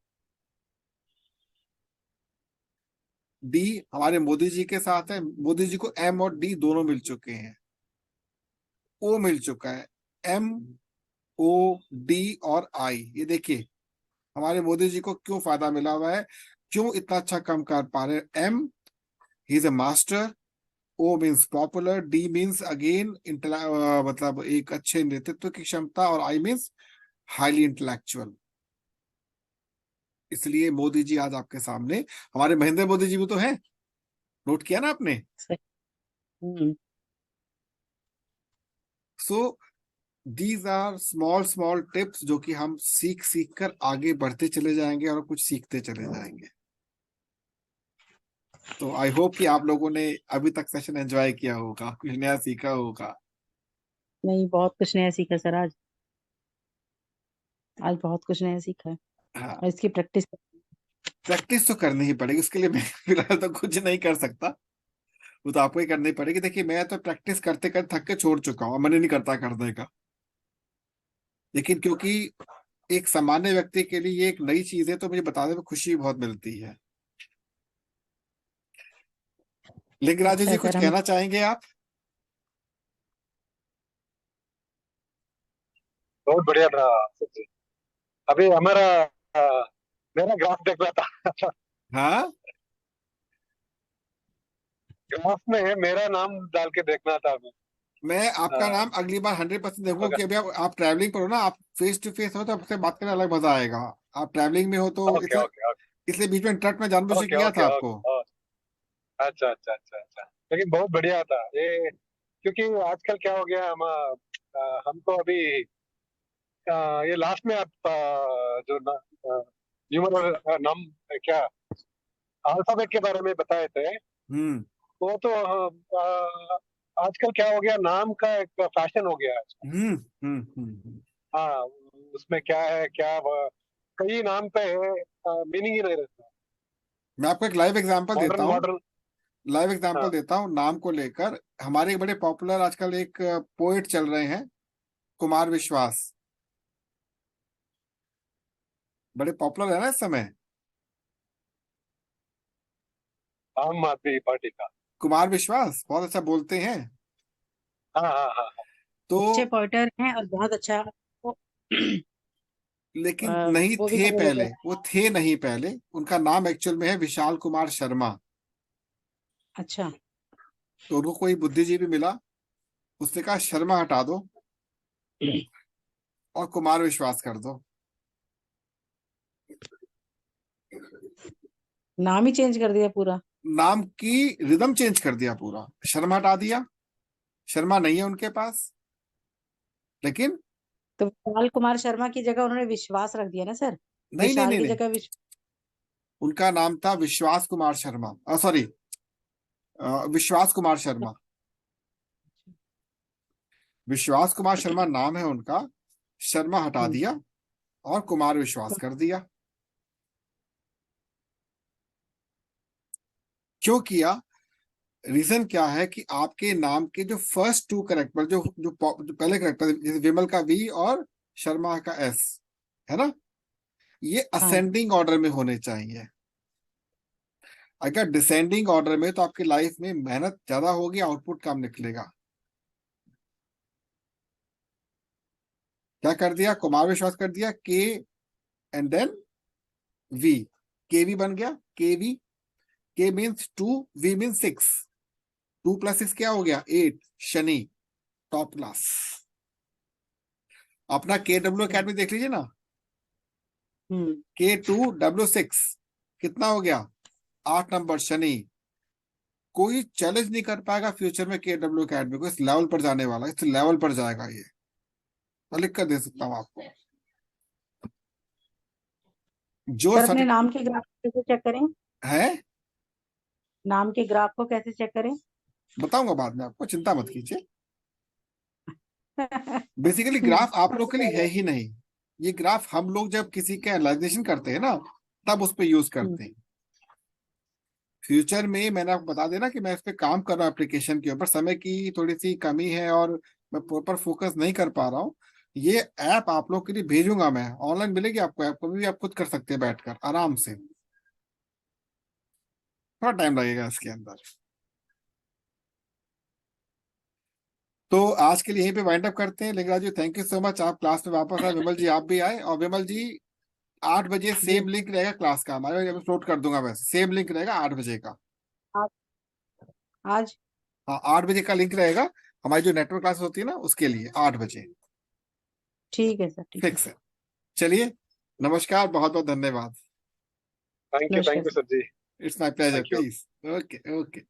D हमारे मोदी जी के साथ है, मोदी जी को एम और डी दोनों मिल चुके हैं, ओ मिल चुका है, एम, ओ, डी और आई। ये देखिए हमारे मोदी जी को क्यों फायदा मिला हुआ है, क्यों इतना अच्छा काम कर पा रहे हैं। M, he is a master, O means popular, D means again मतलब एक अच्छे नेतृत्व की क्षमता, और आई मीन्स हाईली इंटेलेक्चुअल। इसलिए मोदी जी आज आपके सामने, हमारे महेंद्र मोदी जी भी तो हैं, नोट किया ना आपने। सही। हम्म। So these are small small tips जो कि हम सीख सीख कर आगे बढ़ते चले जाएंगे और कुछ सीखते चले जाएंगे। तो आई होप कि आप लोगों ने अभी तक सेशन एंजॉय किया होगा, कुछ नया सीखा होगा। नहीं, बहुत कुछ नया सीखा सर आज। आज बहुत कुछ नया सीखा है हाँ, और इसकी प्रैक्टिस। प्रैक्टिस तो करनी ही पड़ेगी, उसके लिए मैं फिलहाल तो कुछ नहीं कर सकता, वो तो आपको ही करनी पड़ेगी। देखिए मैं तो प्रैक्टिस करते करते थक के छोड़ चुका हूँ, मन ही नहीं करता करने का। लेकिन क्योंकि एक सामान्य व्यक्ति के लिए ये एक नई चीज है, तो मुझे बताने में खुशी बहुत मिलती है। लिंगराजू अच्छा जी है कुछ सर, हम कहना चाहेंगे आप? बहुत बढ़िया था सर जी। अभी हमारा अ, मेरा ग्राफ देख रहा था। हाँ, ग्राफ में मेरा नाम डाल के देखना था अभी। मैं आपका हाँ, नाम अगली बार 100% देखूंगा, ओके कि अभी आप ट्रैवलिंग पर हो ना, आप फेस टू फेस हो तो आपसे बात करने अलग मजा आएगा। आप ट्रैवलिंग में हो तो ओके ओके इसलिए बीच में इंटरप्ट में जानबूझ के ओके किया था ओके आपको। ओके। अच्छा अच्छा अच्छा अच्छा, लेकिन बहुत बढ़िया था ये। क्योंकि आजकल क्या हो गया, हमको अभी ये लास्ट में आप जो न्यूमरल नाम क्या अल्फाबेट के बारे में बताए थे, हम्म वो तो आजकल क्या हो गया, नाम का एक फैशन हो गया है। हम्म हम्म हम्म। हाँ, उसमें क्या है क्या कई नाम पे मीनिंग ही नहीं रहता। मैं आपको एक लाइव एग्जांपल देता मॉडर्न हूँ, मॉडर्न। लाइव एग्जांपल हाँ देता हूँ नाम को लेकर। हमारे एक बड़े पॉपुलर आजकल एक पोएट चल रहे हैं, कुमार विश्वास, बड़े पॉपुलर है ना इस समय, आम आदमी पार्टी का। कुमार विश्वास बहुत अच्छा बोलते हैं। हाँ हाँ हाँ तो अच्छे पोइटर हैं और बहुत अच्छा वो, लेकिन नहीं वो भी थे क्या बोलते पहले, हैं। वो थे नहीं पहले, उनका नाम एक्चुअल में है विशाल कुमार शर्मा। अच्छा। तो उनको कोई बुद्धिजीवी मिला, उसने कहा शर्मा हटा दो और कुमार विश्वास कर दो। नाम ही चेंज कर दिया पूरा। नाम की रिदम चेंज कर दिया पूरा, शर्मा हटा दिया, शर्मा नहीं है उनके पास। लेकिन तो विशाल कुमार शर्मा की जगह उन्होंने विश्वास रख दिया ना सर। नहीं नहीं विशाल नहीं की नहीं, जगह उनका नाम था विश्वास कुमार शर्मा, सॉरी, विश्वास कुमार शर्मा। विश्वास कुमार शर्मा नाम है उनका, शर्मा हटा हम्म। दिया और कुमार विश्वास कर दिया। क्यों किया? रीजन क्या है कि आपके नाम के जो फर्स्ट टू करेक्टर, जो पहले करेक्टर, जैसे विमल का वी और शर्मा का एस, है ना, ये हाँ। असेंडिंग ऑर्डर में होने चाहिए। अगर डिसेंडिंग ऑर्डर में तो आपकी लाइफ में मेहनत ज्यादा होगी, आउटपुट कम निकलेगा। क्या कर दिया, कुमार विश्वास कर दिया, K and then V, K V बन गया, K V, K means two, V means six, 2 + 6 क्या हो गया, 8, शनि, टॉप क्लास। अपना KW अकेडमी देख लीजिए ना, हम्म। K2W6 कितना हो गया, 8 नंबर, शनि। कोई चैलेंज नहीं कर पाएगा फ्यूचर में KW अकेडमी को, इस लेवल पर जाने वाला, इस लेवल पर जाएगा ये, मैं लिख कर दे सकता हूँ आपको। जो सर अपने सर्टिफिकेट नाम के ग्राफ को कैसे चेक करें। है, नाम के ग्राफ को कैसे चेक करें। बताऊंगा बाद में आपको, चिंता मत कीजिए। बेसिकली ग्राफ आप लोग के लिए है ही नहीं, ये ग्राफ हम लोग जब किसी का एनालाइजेशन करते हैं ना, तब उस पर यूज करते हैं। फ्यूचर में मैंने आपको बता देना कि मैं इस पे काम कर रहा हूँ एप्लीकेशन के ऊपर, समय की थोड़ी सी कमी है और मैं प्रॉपर फोकस नहीं कर पा रहा हूँ। ये ऐप आप लोग के लिए भेजूंगा मैं, ऑनलाइन मिलेगी आपको ऐप, कभी भी आप खुद कर सकते हैं बैठकर आराम से, थोड़ा टाइम लगेगा इसके अंदर। तो आज के लिए यहीं पे वाइंड अप करते हैं। लिंगराज जी थैंक यू सो मच, आप क्लास में वापस आए। विमल जी आप भी आए, और विमल जी 8 बजे जी सेम लिंक रहेगा क्लास का हमारे, अपलोड कर दूंगा, वैसे सेम लिंक रहेगा 8 बजे का। आज हाँ 8 बजे का लिंक रहेगा, हमारी जो नेटवर्क क्लास होती है ना उसके लिए 8 बजे ठीक है सर, ठीक है। फिक्स है। चलिए नमस्कार, बहुत बहुत धन्यवाद। थैंक नमस्कार you sir. Sir ji. It's my pleasure, thank you. Please. Okay okay.